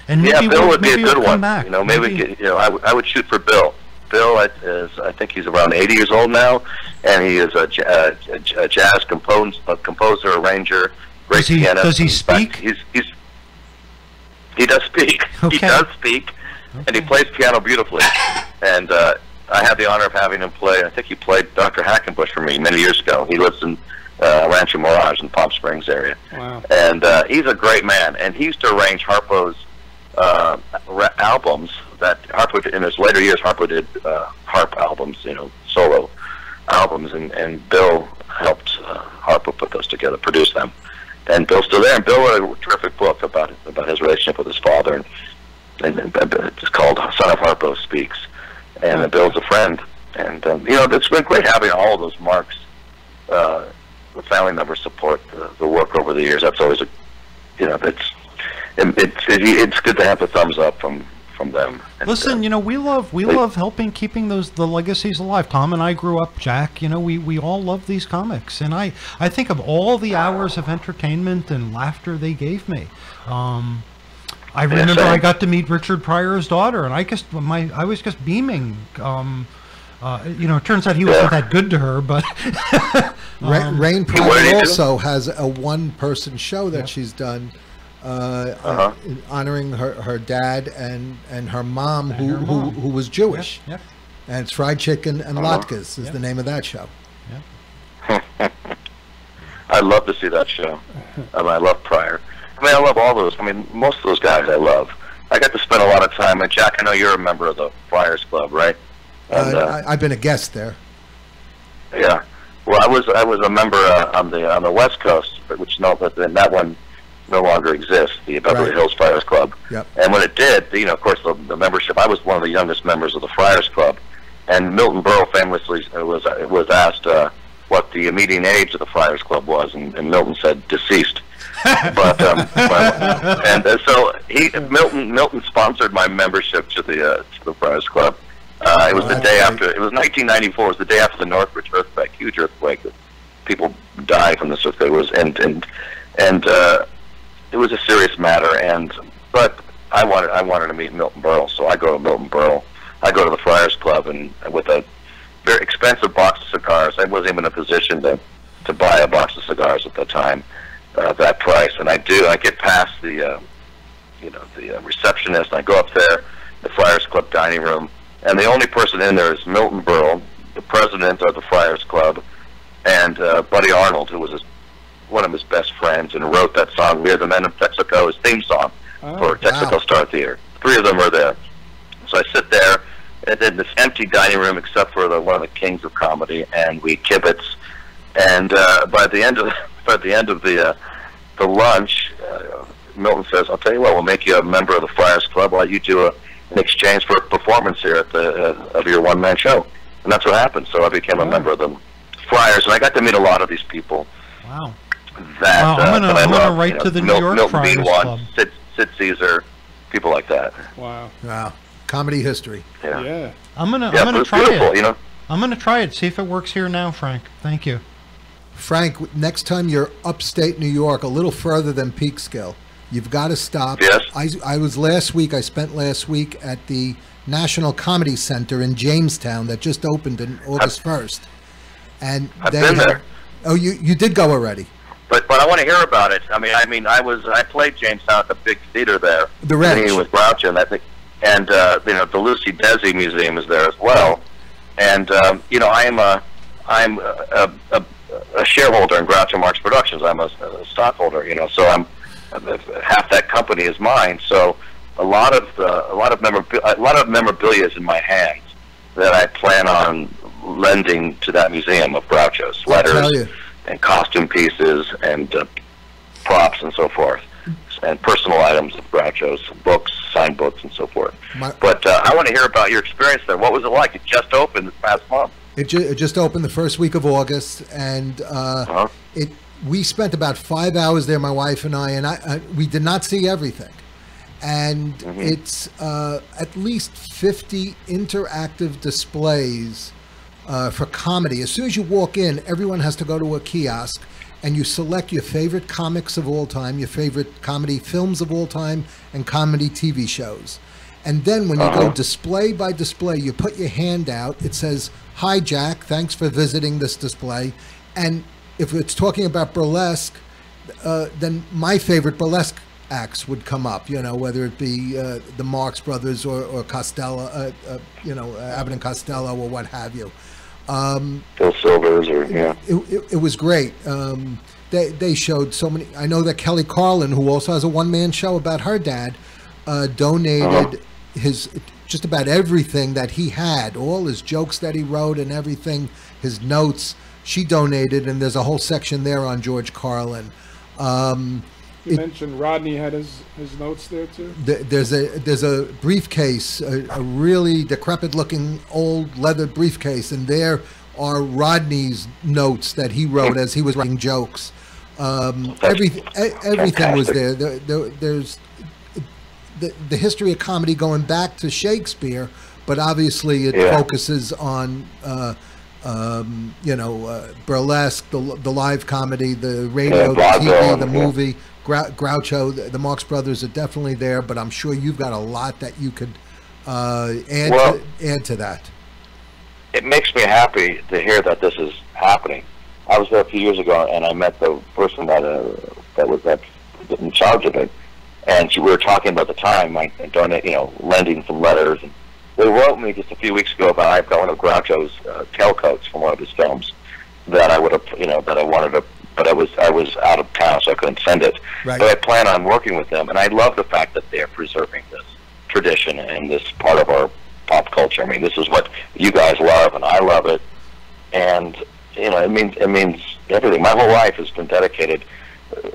And Yeah, maybe Bill would be a maybe good we'll come one. back. You know, maybe we could, I would shoot for Bill. Bill is, I think he's around 80 years old now, and he is a jazz composer, arranger, great pianist. Does he In fact, speak? he does speak. Okay. He does speak, and he plays piano beautifully. And I had the honor of having him play. I think he played Dr. Hackenbush for me many years ago. He lives in Rancho Mirage in Palm Springs area. Wow. And he's a great man. And he used to arrange Harpo's albums. That Harpo in his later years, Harpo did harp albums, solo albums, and Bill helped Harpo put those together, produce them. And Bill's still there. And Bill wrote a terrific book about his relationship with his father, and it's called Son of Harpo Speaks. And Bill's a friend, and it's been great having all of those Marx the family members support the work over the years. That's always it's good to have the thumbs up from them. And, Listen, we love helping keeping the legacies alive. Tom and I grew up, Jack. We all love these comics, and I think of all the hours of entertainment and laughter they gave me. I remember I got to meet Richard Pryor's daughter, and I was just beaming. It turns out he wasn't that good to her, but Rain Pryor also has a one-person show that she's done. Honoring her dad and her mom, who was Jewish. Yep. And it's Fried Chicken and Latkes is the name of that show. I'd love to see that show. I love Pryor. I love all those. Most of those guys I love. I got to spend a lot of time. And Jack, I know you're a member of the Friars Club, right? And, I've been a guest there. Yeah. Well, I was a member on the West Coast, which that one no longer exists, the Beverly Hills Friars Club. Yep. And when it did, of course, the membership, I was one of the youngest members of the Friars Club. And Milton Berle famously was asked what the median age of the Friars Club was, and Milton said deceased. But so Milton sponsored my membership to the Friars Club. It was the day after. It was 1994. It was the day after the Northridge earthquake, huge earthquake. People died from this earthquake. It was it was a serious matter. But I wanted to meet Milton Berle, so I go to Milton Berle. I go to the Friars Club, and with a very expensive box of cigars, I wasn't even in a position to buy a box of cigars at the time, that price. And I do. I get past the receptionist. And I go up there, the Friars Club dining room. And the only person in there is Milton Berle, the president of the Friars Club, and Buddy Arnold, who was one of his best friends and wrote that song, "We Are the Men of Texaco," his theme song for Texaco Star Theater. Three of them are there. So I sit there in this empty dining room except for one of the kings of comedy, and we kibitz. And by the end of the lunch, Milton says, "I'll tell you what, we'll make you a member of the Friars Club. I'll let you do in exchange for a performance here at of your one-man show." And that's what happened. So I became a member of the Friars, and I got to meet a lot of these people. Wow. I'm gonna write to the New York Milton Friars being one, Club. Sid Caesar, people like that. Wow. Wow. Comedy history. Yeah. I'm gonna it's try beautiful, it. I'm gonna try it. See if it works here now, Frank. Thank you. Frank, next time you're upstate New York, a little further than Peekskill, you've got to stop. Yes. I spent last week at the National Comedy Center in Jamestown that just opened on August 1st. And I've been there. Oh, you did go already. But I want to hear about it. I played Jamestown at the big theater there. The Ranch. With Groucho, and I think, and the Lucy Desi Museum is there as well. And you know, I'm a shareholder in Groucho Marx Productions. I'm a stockholder. You know, so I'm half that company is mine. So a lot of memorabilia is in my hands that I plan on lending to that museum of Groucho, sweaters and costume pieces and props and so forth, and personal items of Groucho's, books, signed books, and so forth. But I want to hear about your experience there. What was it like? It just opened this past month. It just opened the first week of August, and we spent about 5 hours there, my wife and I we did not see everything. And it's at least 50 interactive displays for comedy. As soon as you walk in, everyone has to go to a kiosk, and you select your favorite comics of all time, your favorite comedy films of all time, and comedy TV shows. And then when you go display by display, you put your hand out. It says, "Hi, Jack. Thanks for visiting this display." And if it's talking about burlesque, then my favorite burlesque acts would come up, you know, whether it be the Marx Brothers or Costello, you know, Abbott and Costello or what have you. Phil Silvers, or it was great. They showed so many. I know that Kelly Carlin, who also has a one-man show about her dad, donated his just about everything that he had, all his jokes that he wrote and everything, his notes. She donated, and there's a whole section there on George Carlin. You mentioned Rodney had his notes there too. There's a briefcase, a really decrepit-looking old leather briefcase, and there are Rodney's notes that he wrote as he was writing jokes. Everything was there. There's the history of comedy going back to Shakespeare, but obviously it focuses on you know, burlesque, the live comedy, the radio, the TV, the movie. Groucho, the Marx Brothers are definitely there, but I'm sure you've got a lot that you could add to that. It makes me happy to hear that this is happening. I was there a few years ago, and I met the person that was in charge of it, and we were talking about the time, like lending some letters, and they wrote me just a few weeks ago about I've got one of Groucho's tailcoats from one of his films that I would have, that I wanted to. But I was out of town, so I couldn't send it. Right. But I plan on working with them, and I love the fact that they're preserving this tradition and this part of our pop culture. I mean, this is what you guys love, and I love it, and it means everything. My whole life has been dedicated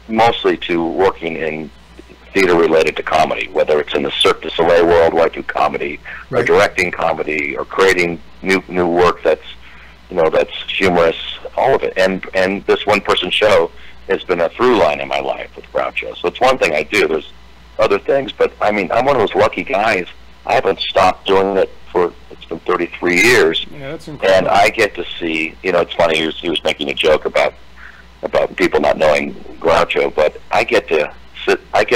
mostly to working in theater related to comedy, whether it's in the Cirque du Soleil world, where I do comedy, or directing comedy, or creating new work that's humorous, all of it. And this one-person show has been a through line in my life with Groucho. So it's one thing I do. There's other things, but I mean, I'm one of those lucky guys. I haven't stopped doing it it's been 33 years. Yeah, that's incredible. And I get to see, it's funny, he was making a joke about people not knowing Groucho, but I get to sit, I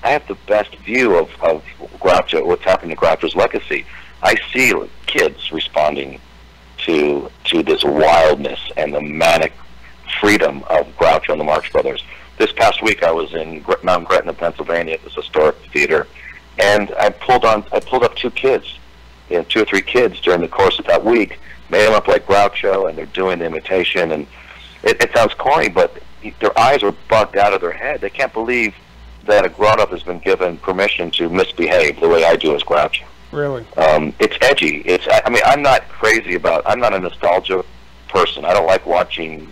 have the best view of Groucho, what's happening to Groucho's legacy. I see kids responding to this wildness and the manic freedom of Groucho and the Marx Brothers. This past week, I was in Mount Gretna, Pennsylvania, at this historic theater, and I pulled up 2 kids, 2 or 3 kids during the course of that week, made them up like Groucho, and they're doing the imitation, and it sounds corny, but their eyes are bugged out of their head. They can't believe that a grown-up has been given permission to misbehave the way I do as Groucho. Really? It's edgy. I'm not crazy I'm not a nostalgia person. I don't like watching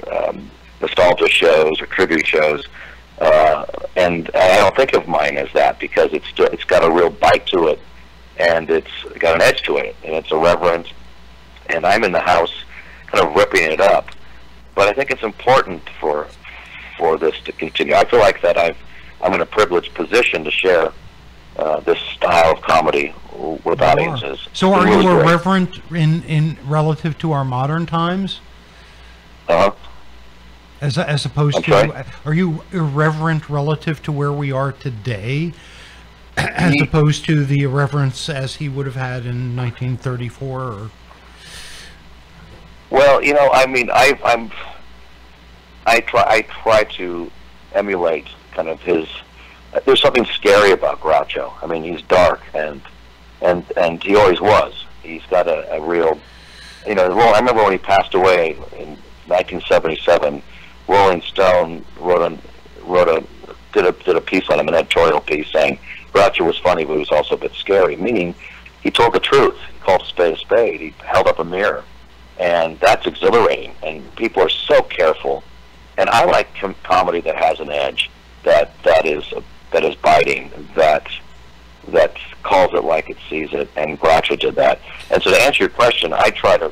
nostalgia shows or tribute shows, and I don't think of mine as that because it's got a real bite to it, and it's got an edge to it, and it's irreverent, and I'm in the house kind of ripping it up. But I think it's important for this to continue. I feel like that I'm in a privileged position to share this style of comedy with audiences. So are you irreverent in relative to our modern times? As opposed to, are you irreverent relative to where we are today, as opposed to the irreverence as he would have had in 1934? Or? Well, I try to emulate kind of his. There's something scary about Groucho. I mean, he's dark, and he always was. He's got a real, well, I remember when he passed away in 1977, Rolling Stone did a piece on him, an editorial piece, saying Groucho was funny, but he was also a bit scary, meaning he told the truth. He called a spade a spade. He held up a mirror, and that's exhilarating, and people are so careful. And I like comedy that has an edge, that is biting, that calls it like it sees it, and Groucho did that. And so to answer your question, I try to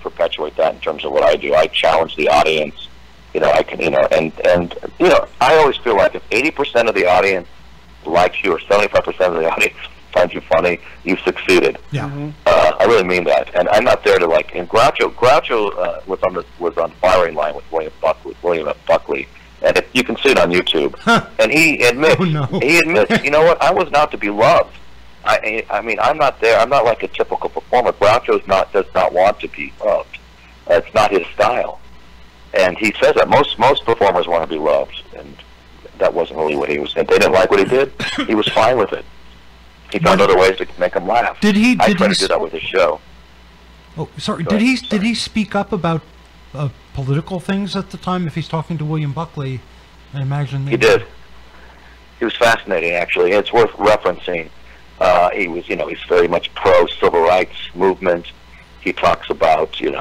perpetuate that in terms of what I do. I challenge the audience. I always feel like if 80% of the audience likes you, or 75% of the audience finds you funny, you've succeeded. Yeah. I really mean that. And I'm not there to like. And Groucho was on the firing line with William F. Buckley, and you can see it on YouTube. Huh. And he admits, you know what? I was not to be loved. I mean, I'm not there. I'm not like a typical performer. Groucho does not want to be loved. It's not his style. And he says that most performers want to be loved, and that wasn't really what he was saying. They didn't like what he did. He was fine with it. He found other ways to make them laugh. I try to do that with his show. Oh, sorry. Did he speak up about political things at the time? If he's talking to William Buckley, I imagine he did. He was fascinating, actually. It's worth referencing. He's very much pro civil rights movement. He talks about the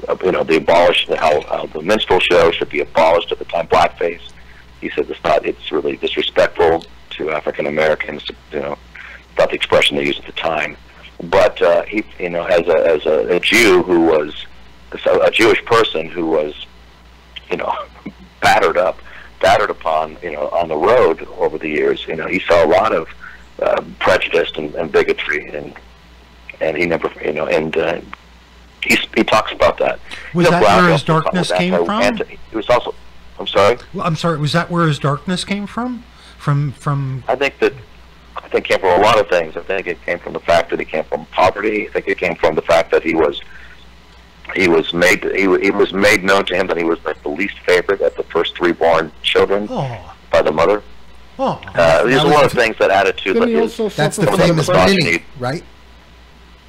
abolition, how the minstrel show should be abolished at the time. Blackface. He said it's really disrespectful to African Americans. About the expression they used at the time. But he, as a Jew who was a Jewish person who was, battered upon, on the road over the years. He saw a lot of prejudice and bigotry, and he never, he talks about that. Was that where his darkness came from? He was also, I'm sorry. Well, I'm sorry. Was that where his darkness came from? From? I think it came from a lot of things. I think it came from the fact that he came from poverty. I think it came from the fact that he was made known to him that he was like the least favorite of the first three born children by the mother. These are one of the things that added to that's the famous Minnie, right?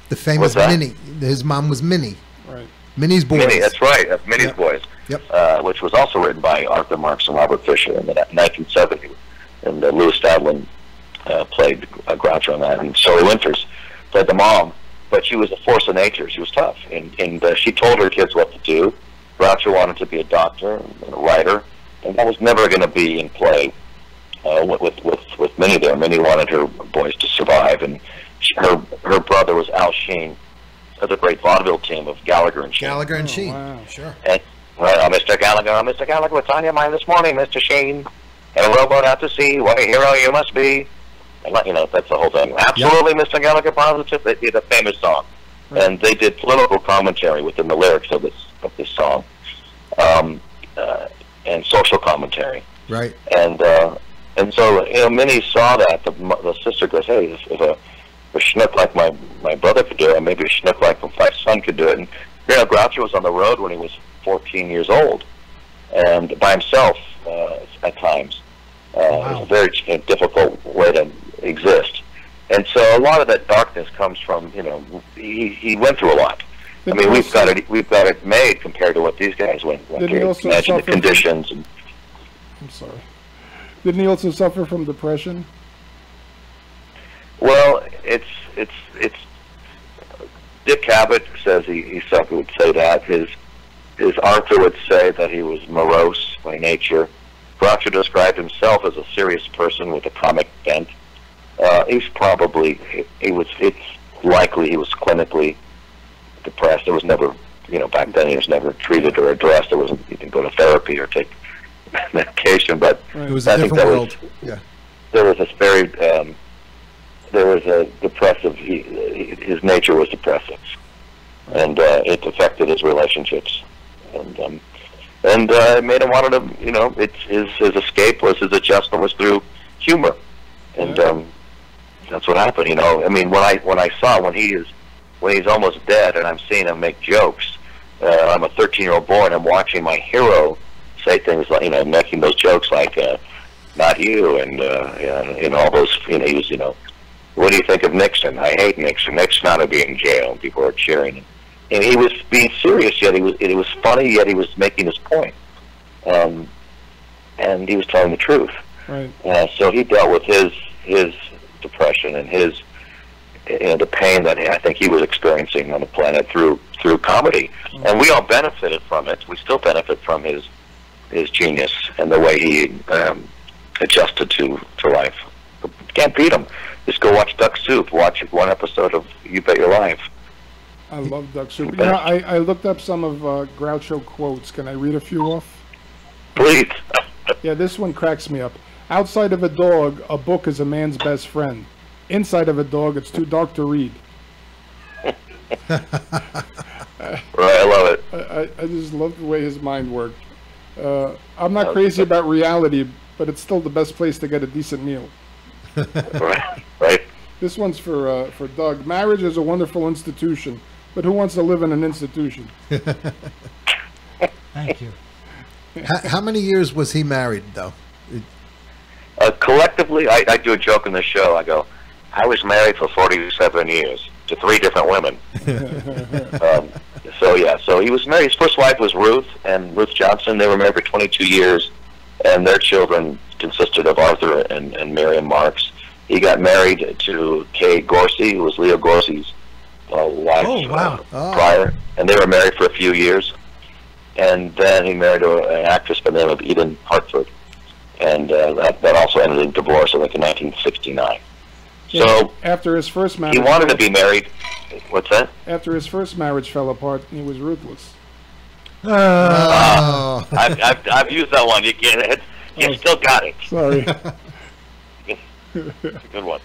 The famous Minnie. His mom was Minnie. Right. Minnie's Boys. Minnie, that's right. That's Minnie's Boys. Yep. Which was also written by Arthur Marks and Robert Fisher in 1970. And Louis Stadlin played Groucho on that. And Shirley Winters played the mom. But she was a force of nature. She was tough. And she told her kids what to do. Groucho wanted to be a doctor and a writer. And that was never going to be in play with Minnie there. Minnie wanted her boys to survive. And her brother was Al Sheen. That's a great vaudeville team of Gallagher and Sheen. Gallagher and Sheen. Wow. Sure. And, Mr. Gallagher, what's on your mind this morning, Mr. Sheen? And a rowboat out to sea, what a hero you must be. And, that's the whole thing. Absolutely, Mr. Gallagher, positive. They did a famous song. Right. And they did political commentary within the lyrics of this song. And social commentary. Right. And so, Minnie saw that. The sister goes, hey, if a schnook like my brother could do it, maybe a schnook like my son could do it. And, Groucho was on the road when he was 14 years old, and by himself at times. Wow. It was a very difficult way to exist. And so a lot of that darkness comes from, he went through a lot. I mean, we've got it made compared to what these guys went through. Imagine the conditions. I'm sorry. Didn't he also suffer from depression? Well, it's Dick Cavett says he would say that. His Arthur would say that he was morose by nature. Groucho described himself as a serious person with a comic bent. It's likely he was clinically depressed. It was never, back then he was never treated or addressed. He didn't go to therapy or take medication, but it was a different world. There was this very, there was a depressive, his nature was depressive, and it affected his relationships, and it made him want to, his escape was, his adjustment was through humor, and that's what happened. I mean, when he's almost dead, and I'm seeing him make jokes. I'm a 13-year-old boy, and I'm watching my hero say things like, making those jokes like, "Not you," and all those. He was, What do you think of Nixon? I hate Nixon. Nixon ought to be in jail. And people are cheering. And he was being serious, yet it was funny, yet he was making his point. And he was telling the truth. Right. So he dealt with his depression and his, the pain that I think he was experiencing on the planet through comedy. And we all benefited from it. We still benefit from his genius and the way he adjusted to life. Can't beat him. Just go watch Duck Soup. Watch one episode of You Bet Your Life. I love Duck Soup. You know, I looked up some of Groucho quotes. Can I read a few off? Please. Yeah, this one cracks me up. Outside of a dog, a book is a man's best friend. Inside of a dog, it's too dark to read. Right, I love it. I just love the way his mind worked. I'm not crazy about reality, but it's still the best place to get a decent meal. Right. This one's for Doug. Marriage is a wonderful institution, but who wants to live in an institution? Thank you. How many years was he married, though? Collectively, I do a joke in the show. I go, I was married for 47 years to 3 different women. So he was married. His first wife was Ruth, and Ruth Johnson. They were married for 22 years, and their children consisted of Arthur and Miriam Marks. He got married to Kay Gorsey, who was Leo Gorsey's wife prior, and they were married for a few years. And then he married an actress by the name of Eden Hartford, and that also ended in divorce, I think, in 1969. Yeah, So after his first marriage, he wanted to be married. What's that? After his first marriage fell apart, he was ruthless. I've used that one. You still got it. Sorry. It's a good one.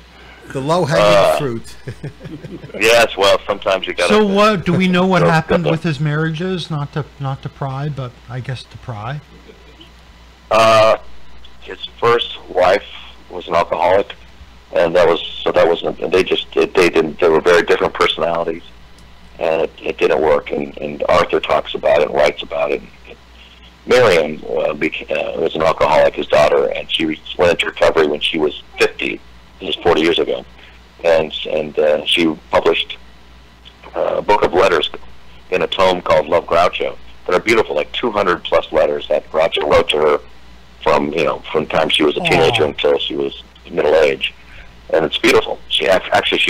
The low-hanging fruit. Yes, well, sometimes you got. So what do we know what So, happened with his marriages? Not to pry, but I guess to pry. His first wife was an alcoholic, and they were very different personalities, and it didn't work. And Arthur talks about it and writes about it. Miriam was an alcoholic, his daughter, and she went into recovery when she was 50. This is 40 years ago, and she published a book of letters in a tome called Love Groucho that are beautiful, like 200 plus letters that Groucho wrote to her from the time she was a teenager until she was middle age, and it's beautiful. She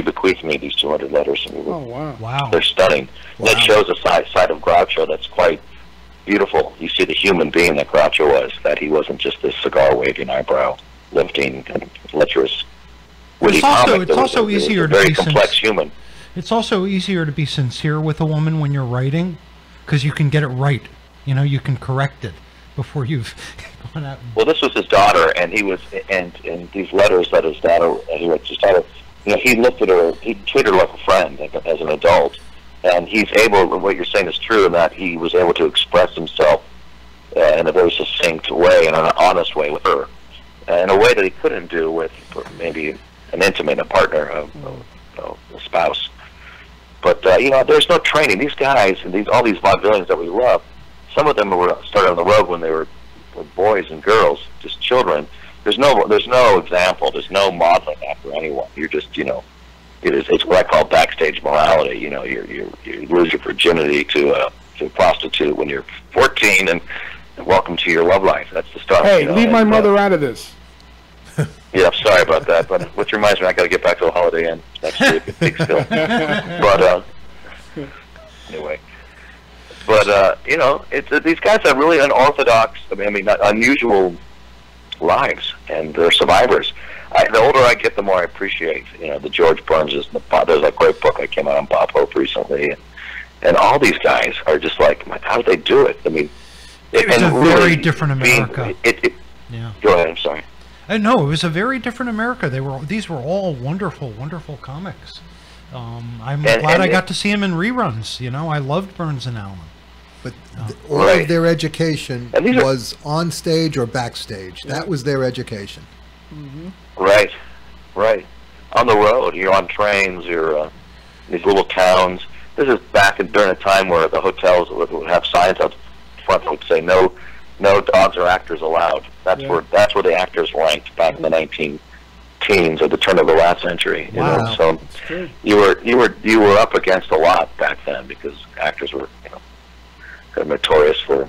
bequeathed me these 200 letters, and Wow. they're stunning. Wow. That shows a side of Groucho that's quite beautiful. You see the human being that Groucho was, that he wasn't just this cigar-waving, eyebrow-lifting, and lecherous. It's also easier to very be complex human. It's also easier to be sincere with a woman when you're writing, because you can get it right. You know, you can correct it before you've gone out. Well, this was his daughter, and he was, and these letters that his daughter, he wrote to his daughter, he looked at her, he treated her like a friend, as an adult, and he's able, what you're saying is true, in that he was able to express himself in a very succinct way and an honest way with her, in a way that he couldn't do with maybe an intimate, a partner, a spouse. But there's no training. These guys, and all these vaudevillians that we love, some of them were started on the road when they were boys and girls, just children. There's no example. There's no modeling after anyone. You're just, it's what I call backstage morality. You lose your virginity to a prostitute when you're 14, and welcome to your love life. That's the stuff. Hey, leave my mother out of this. Yeah, I'm sorry about that, but which reminds me, I got to get back to the Holiday Inn next week at Peekskill. But anyway, these guys have really unorthodox, unusual lives, and they're survivors. The older I get, the more I appreciate. The George Burns's. There's a great book that came out on Bob Hope recently, and all these guys are just like, how did they do it? I mean, it was a very different America. Yeah. Go ahead. I'm sorry. No, it was a very different America. These were all wonderful, wonderful comics. I'm glad I got to see them in reruns. I loved Burns and Allen. But all of their education was on stage or backstage. That was their education. Mm-hmm. Right. On the road, you're on trains, you're in these little towns. This is back during a time where the hotels would have signs up front that would say no dogs or actors allowed. That's where the actors ranked back in the 1910s teens or the turn of the last century. You Wow. know, so It's true. you were up against a lot back then because actors were, you know, kind of notorious for,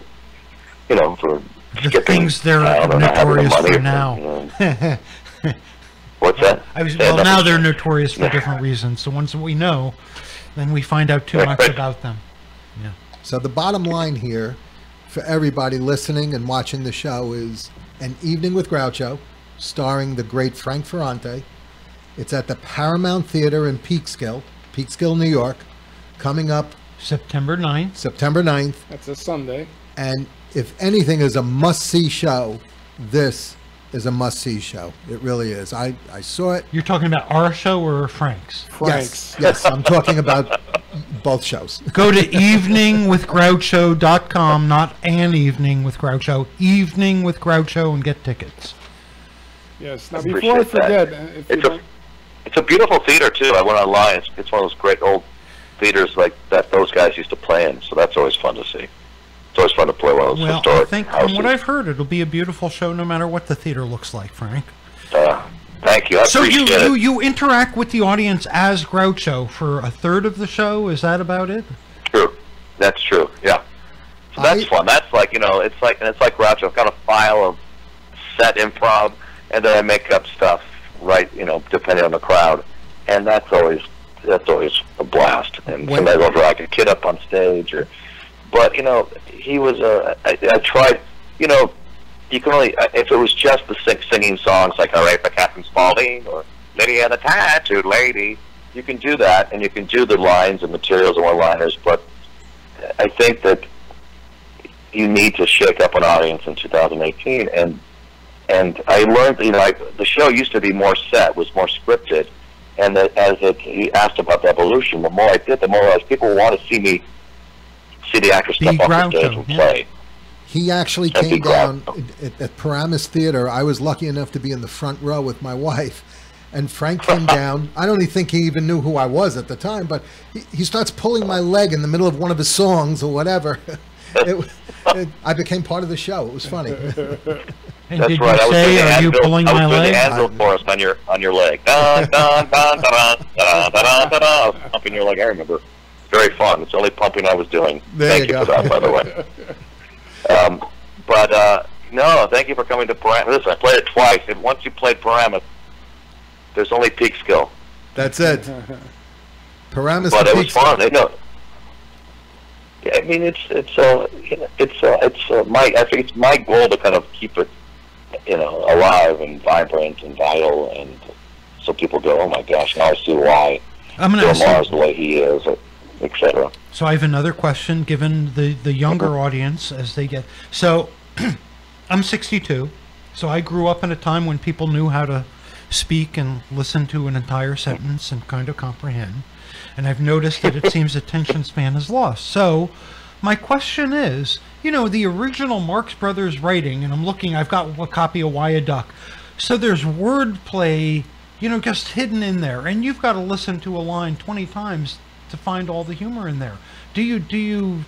you know, for The skipping things they're out or not having the notorious money for or, now. you know. What's that? Well, now Nothing. they're notorious for different reasons. The ones that we know, then we find out too much about them. Yeah. So the bottom line here for everybody listening and watching the show is An Evening with Groucho, starring the great Frank Ferrante. It's at the Paramount Theater in Peekskill, New York, coming up September 9th. September 9th. That's a Sunday. And if anything is a must-see show, this is a must-see show. It really is. I saw it. You're talking about our show or Frank's? Frank's. Yes, I'm talking about both shows. Go to eveningwithgroucho.com, not An Evening with Groucho, Evening with Groucho, and get tickets. Yes. Now, Appreciate before I that. forget, if you don't, It's a beautiful theater too. I went online. It's one of those great old theaters like that those guys used to play in. So that's always fun to see. It's always fun to play one of those Well, I historic think houses. from what I've heard, it'll be a beautiful show no matter what the theater looks like, Frank. Thank you. I So appreciate it. you interact with the audience as Groucho for a third of the show. Is that about it? True. That's true. Yeah. So that's fun. That's like, you know, it's like Groucho. I've got a file of set improv, and then I make up stuff, right? You know, depending on the crowd, and that's always a blast. And sometimes I'll drag a kid up on stage, but you know, he was I tried. You know, you can only if it was just the singing songs like "All Right for Captain Spaulding" or "Lady and the Tattooed Lady." You can do that, and you can do the lines and materials and one-liners, but I think that you need to shake up an audience in 2018, and I learned, you know, the show used to be more set, was more scripted, and that he asked about the evolution, the more I did, the more I was, people want to see the actor step off the stage and play. He actually That'd came be down great. at Paramus Theater. I was lucky enough to be in the front row with my wife, and Frank came down. I don't even think he even knew who I was at the time, but he starts pulling my leg in the middle of one of his songs or whatever. I became part of the show. It was funny. And That's did right. you say, "Are you pulling my I was doing leg"? the anvil chorus on your leg. Dun, dun, dun, dun, dun, dun, dun, dun, dun. I was pumping your leg. I remember. Very fun. It's the only pumping I was doing. There Thank you you go. for that, by the way. No, thank you for coming to Paramus. Listen, I played it twice, and once you played Paramus, there's only Peekskill. That's it. Paramus. But to it was Peekskill. fun. No. Yeah, I mean, I think it's my goal to kind of keep it, you know, alive and vibrant and vital, and so people go, oh my gosh, now I see why I'm going to Bill ask you. Maher's the way he is, etc. So I have another question, given the younger audience as they get. So I'm 62, so I grew up in a time when people knew how to speak and listen to an entire sentence and kind of comprehend. And I've noticed that it seems attention span is lost. So my question is, you know, the original Marx Brothers writing, and I'm looking, I've got a copy of Why a Duck. So there's wordplay, you know, just hidden in there, and you've got to listen to a line 20 times to find all the humor in there. Do you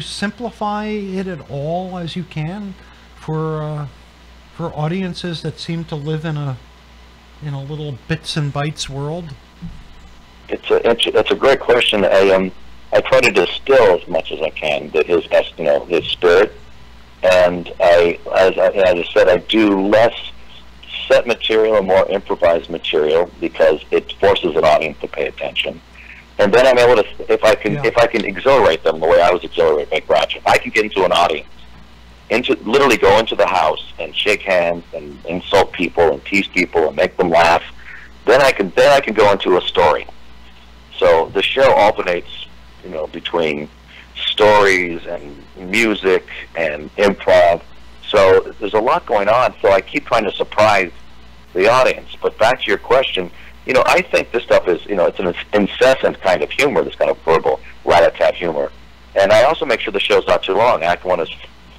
simplify it at all as you can for audiences that seem to live in a little bits and bytes world? That's a great question. I try to distill as much as I can his spirit, and as I said, I do less set material and more improvised material because it forces an audience to pay attention. And then I'm able to, if I can exhilarate them the way I was exhilarated by Groucho, if I can get into an audience, literally go into the house and shake hands and insult people and tease people and make them laugh, then I can go into a story. So the show alternates, you know, between stories and music and improv. So there's a lot going on. So I keep trying to surprise the audience. But back to your question, you know, I think this stuff is, you know, it's an incessant kind of humor, this kind of verbal rat-a-tat humor. And I also make sure the show's not too long. Act 1 is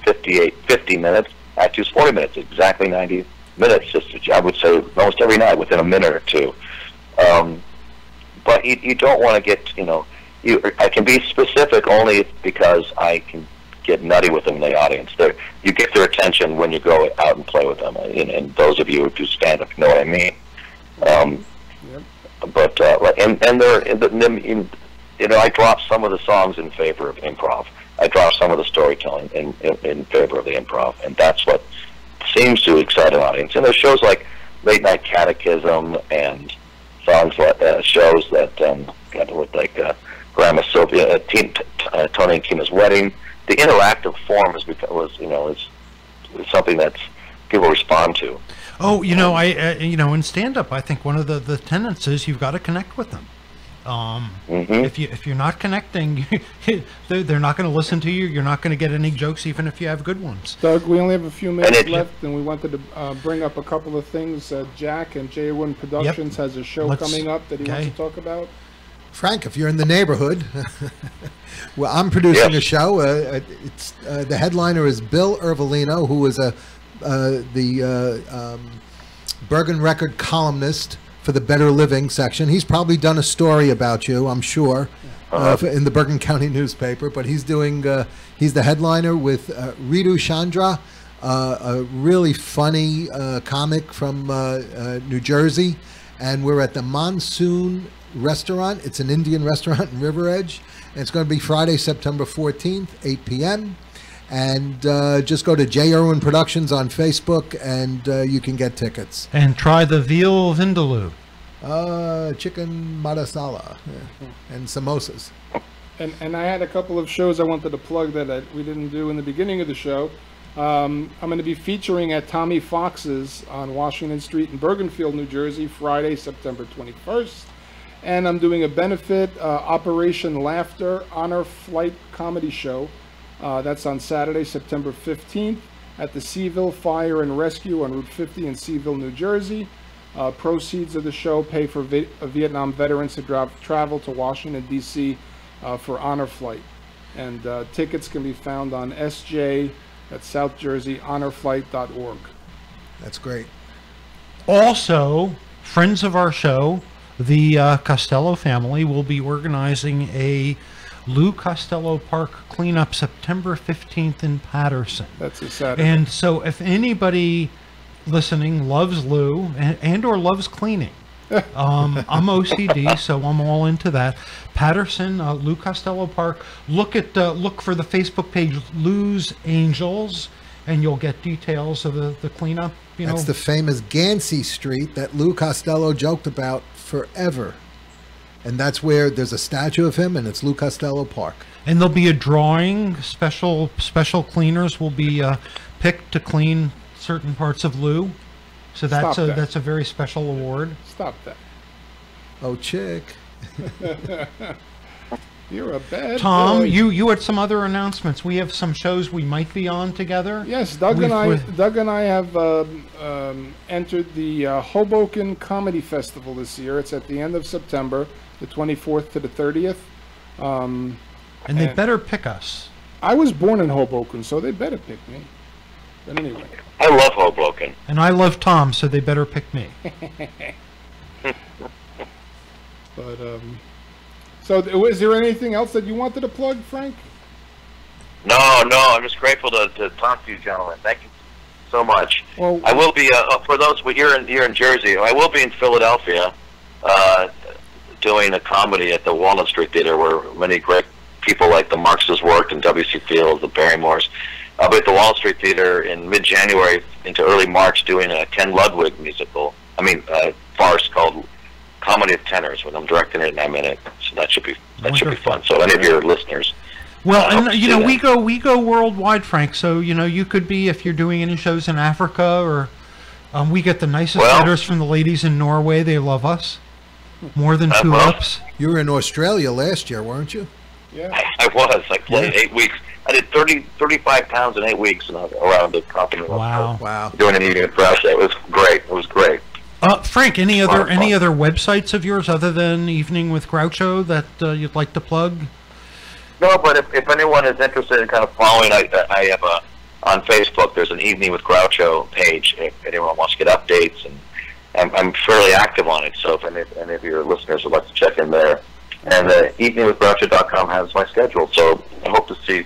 50 minutes. Act 2 is 40 minutes, exactly 90 minutes. Just, I would say, almost every night within a minute or two. But you don't want to get, you know, I can be specific only because I can get nutty with them in the audience. You get their attention when you go out and play with them. And those of you who do stand-up know what I mean. Yep. But and they're I drop some of the songs in favor of improv. I drop some of the storytelling in favor of the improv, and that's what seems to excite an audience. And there's shows like Late Night Catechism and songs like shows that like Grandma Sylvia, Tony and Tina's Wedding. The interactive form is something that people respond to. Oh, in stand-up, I think one of the tenets is you've got to connect with them. If you're not connecting, they're not going to listen to you. You're not going to get any jokes, even if you have good ones. Doug, we only have a few minutes left, and we wanted to bring up a couple of things. Jack and J1 Productions has a show coming up that he wants to talk about. Frank, if you're in the neighborhood, well, I'm producing a show. It's the headliner is Bill Ervolino, who was the Bergen Record columnist for the Better Living section. He's probably done a story about you, I'm sure, in the Bergen County newspaper. But he's doing. He's the headliner with Ritu Chandra, a really funny comic from New Jersey, and we're at the Monsoon Restaurant. It's an Indian restaurant in River Edge, and it's going to be Friday, September 14th, 8 p.m. And just go to J. Irwin Productions on Facebook, and you can get tickets. And try the veal vindaloo. Chicken masala and samosas. And I had a couple of shows I wanted to plug that we didn't do in the beginning of the show. I'm going to be featuring at Tommy Fox's on Washington Street in Bergenfield, New Jersey, Friday, September 21st. And I'm doing a benefit Operation Laughter Honor Flight comedy show. That's on Saturday, September 15th at the Seaville Fire and Rescue on Route 50 in Seaville, New Jersey. Proceeds of the show pay for Vietnam veterans to travel to Washington, D.C. For Honor Flight. And tickets can be found on SJ at South Jersey, honorflight.org. That's great. Also, friends of our show, the Costello family, will be organizing a Lou Costello Park cleanup September 15th in Patterson. That's a Saturday. And so if anybody listening loves Lou and or loves cleaning, I'm OCD, so I'm all into that. Patterson, Lou Costello Park. Look for the Facebook page Lou's Angels, and you'll get details of the cleanup. That's the famous Gansey Street that Lou Costello joked about forever. And that's where there's a statue of him, and it's Lou Costello Park. And there'll be a drawing. Special cleaners will be picked to clean certain parts of Lou. So that's a very special award. Stop that. Oh, chick. You're a bad Tom, boy. you had some other announcements. We have some shows we might be on together. Yes, Doug and I have entered the Hoboken Comedy Festival this year. It's at the end of September, the 24th to the 30th. And they better pick us. I was born in Hoboken, so they better pick me. But anyway. I love Hoboken. And I love Tom, so they better pick me. But, so is there anything else that you wanted to plug, Frank? No, I'm just grateful to talk to you, gentlemen. Thank you so much. Well, I will be, for those here in Jersey, I will be in Philadelphia doing a comedy at the Walnut Street Theater where many great people like the Marxes worked, and W.C. Fields, the Barrymores. I'll be at the Walnut Street Theater in mid-January into early March doing a Ken Ludwig farce called Comedy of Tenors, when I'm directing it and I'm in it. So that should be fun. So any of your listeners. Well, and we go worldwide, Frank. So you could be, if you're doing any shows in Africa, or we get the nicest letters from the ladies in Norway. They love us more than tulips. You were in Australia last year, weren't you? Yeah, I was. I played 8 weeks. I did 35 pounds in 8 weeks around the continent. Wow! Doing an evening press. It was great. It was great. Frank, any other websites of yours other than Evening with Groucho that you'd like to plug? No, but if anyone is interested in kind of following, I have on Facebook. There's an Evening with Groucho page. If anyone wants to get updates, and I'm fairly active on it. So if any of your listeners would like to check in there, and eveningwithgroucho.com has my schedule. So I hope to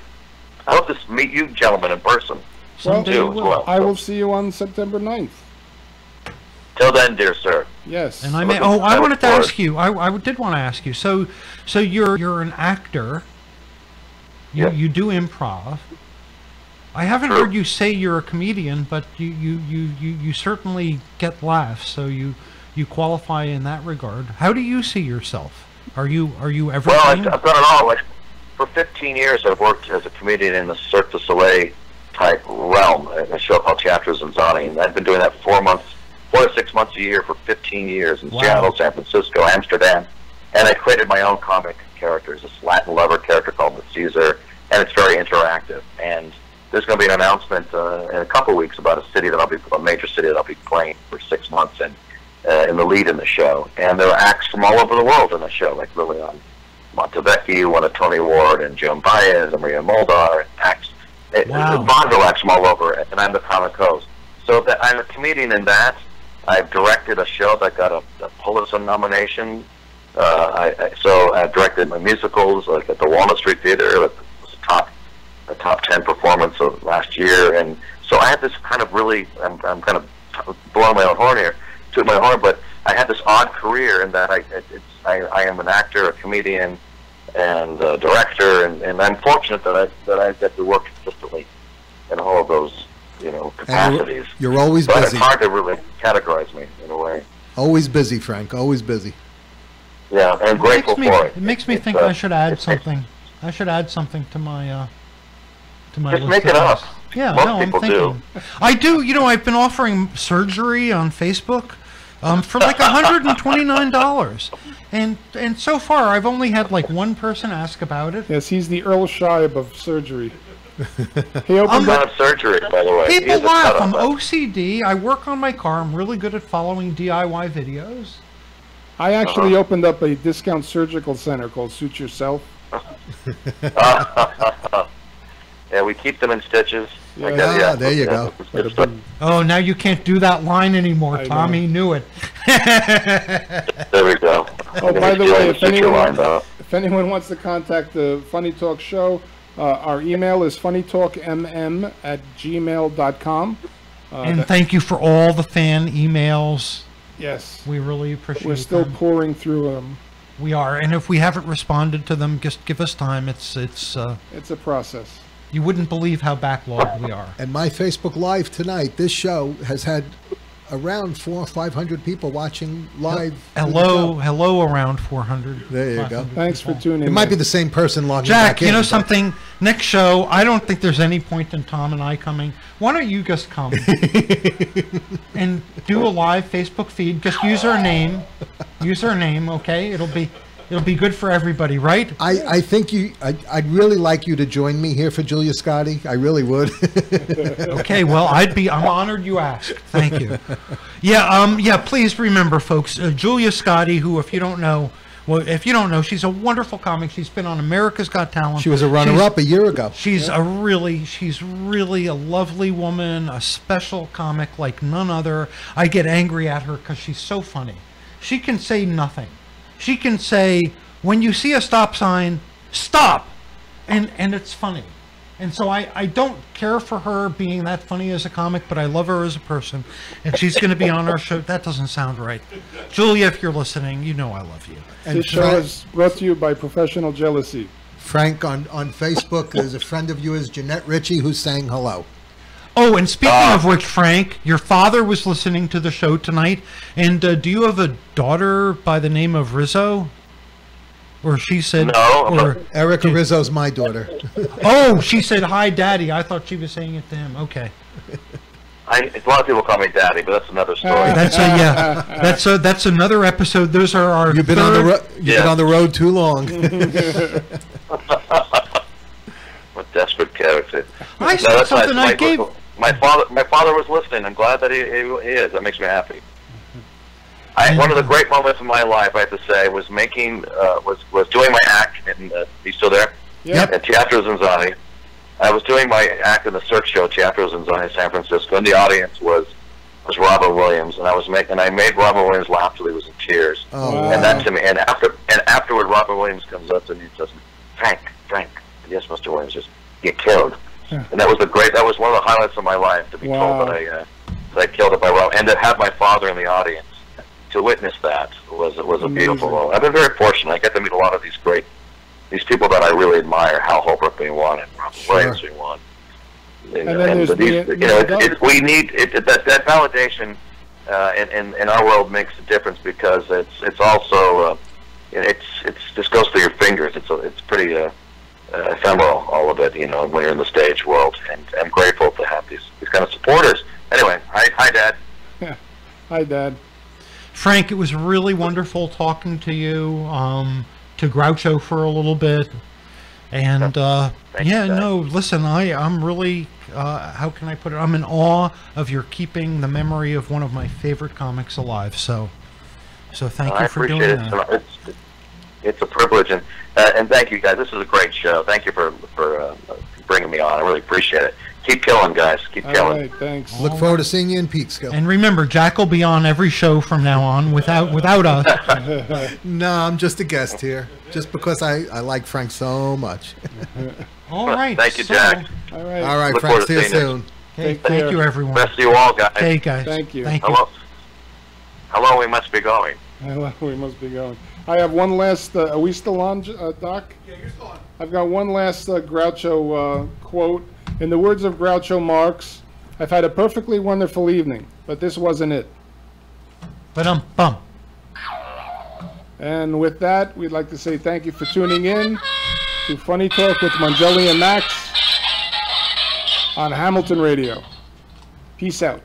meet you gentlemen in person. I will see you on September 9th. Till then, dear sir. Yes. And I may. Oh, I wanted to ask you. I did want to ask you. So you're an actor. You do improv. I haven't heard you say you're a comedian, but you certainly get laughs. So you qualify in that regard. How do you see yourself? Are you everything? Well, I've done it all. Like, for 15 years, I've worked as a comedian in the Cirque du Soleil type realm. A show called Teatro Zanzani, and I've been doing that 4 to 6 months a year for 15 years in Seattle, San Francisco, Amsterdam, and I created my own comic characters. This Latin lover character called the Caesar, and it's very interactive. And there's going to be an announcement in a couple of weeks about a major city that I'll be playing for 6 months in the lead in the show. And there are acts from all over the world in the show, like Lilian Montevecchi, won a Tony Award, and Joan Baez, and Maria Muldaur, and acts. Vaudeville acts from all over, and I'm the comic host. So I'm a comedian in that. I've directed a show that got a Pulitzer nomination. So I've directed my musicals, like at the Walnut Street Theater. It was a top 10 performance of last year, and so I had this kind of really. I'm kind of blowing my own horn here, tooting my horn, but I had this odd career in that I am an actor, a comedian, and a director, and I'm fortunate that I get to work consistently in all of those capacities. And you're always but busy. It's hard to really categorize me in a way. Always busy, Frank. Always busy. Yeah, and I'm grateful for it. It makes me think I should add something. I should add something to my Just list make of it up. tasks. Yeah, Most no, I'm people thinking. I do. I've been offering surgery on Facebook for like $129, and so far I've only had like one person ask about it. Yes, he's the Earl Scheib of surgery. He I'm opened not up. of surgery, by the way. People laugh. I'm OCD. I work on my car. I'm really good at following DIY videos. I actually opened up a discount surgical center called Suit Yourself. Yeah, we keep them in stitches. Yeah. There you go. Oh, now you can't do that line anymore, I Tom. know. He knew it. There we go. Oh, by the way, if anyone anyone wants to contact the Funny Talk Show, our email is funnytalkmm@gmail.com. And thank you for all the fan emails. Yes, We really appreciate we're still them. pouring through them. We are, and if we haven't responded to them, just give us time. It's It's a process. you wouldn't believe how backlogged we are. And my Facebook Live tonight, this show has had around 400 or 500 people watching live. Hello, around 400. There you go. 500 Thanks for people. tuning in. It might be the same person logging Jack, back in. you know but- something? Next show, I don't think there's any point in Tom and I coming. Why don't you just come and do a live Facebook feed? Just use our name. Use our name, okay? It'll be good for everybody, right? I think I'd really like you to join me here for Julia Scotti. I really would. Okay, well, I'm honored you asked. Thank you. Yeah, please remember, folks, Julia Scotti, who, if you don't know, she's a wonderful comic. She's been on America's Got Talent. She was a runner-up a year ago. She's really a lovely woman, a special comic like none other. I get angry at her because she's so funny. She can say nothing. She can say, when you see a stop sign, stop, and it's funny. And so I don't care for her being that funny as a comic, but I love her as a person, and she's going to be on our show. That doesn't sound right. Julia, if you're listening, you know I love you. And This show is brought to you by Professional Jealousy. Frank, on Facebook, there's a friend of yours, Jeanette Ritchie, who's saying hello. Oh, and speaking of which, Frank, your father was listening to the show tonight, and do you have a daughter by the name of Rizzo? Or she said... No. Or, Erica Rizzo's my daughter. oh, she said, hi, Daddy. I thought she was saying it to him. Okay. A lot of people call me Daddy, but that's another story. That's another episode. Those are our You've been Yeah. on the road too long. What desperate character. I said something I gave... My father was listening. I'm glad that he is. That makes me happy. One of the great moments of my life, I have to say, was was doing my act. And you still there? Yep. At Teatro Zanzani. I was doing my act in the Cirque show, Teatro Zanzani, San Francisco, and the audience was Robin Williams, and I made Robin Williams laugh till he was in tears. Oh, Wow. And that to me, and afterward, Robin Williams comes up to me and says, Frank, yes, Mr. Williams, just get killed. Yeah. And that was one of the highlights of my life, to be Wow. told that that I killed it by Rob, and to have my father in the audience to witness that was a beautiful role. I've been very fortunate. I get to meet a lot of these people that I really admire. Hal Holbrook being one, and Robert Williams being one. And then there's we need that validation in our world makes a difference, because it's also it's just goes through your fingers. It's pretty ephemeral, all of it, when you're in the stage world. And I'm grateful to have these kind of supporters. Anyway, hi Dad. Yeah. Hi Dad. Frank, it was really wonderful talking to you, to Groucho for a little bit. And, listen, I'm really, how can I put it? I'm in awe of your keeping the memory of one of my favorite comics alive. So thank you for doing that. It's a privilege, and thank you guys. This is a great show. Thank you for bringing me on. I really appreciate it. Keep killing, guys. Keep killing. All right, thanks. Look forward to seeing you in Peekskill. And remember, Jack will be on every show from now on without us. No, I'm just a guest here, just because I like Frank so much. All right. Thank you, Jack. All right. All right, Look Frank. forward to See you seeing you. soon. Okay, Take care. thank you, everyone. Best to you all, guys. Hey, guys. Thank you. Thank you. Hello, we must be going. We must be going. I have one last. Are we still on, Doc? Yeah, you're still on. I've got one last Groucho quote. In the words of Groucho Marx, "I've had a perfectly wonderful evening, but this wasn't it." Ba-dum-bum. And with that, we'd like to say thank you for tuning in to Funny Talk with Mongelli and Max on Hamilton Radio. Peace out.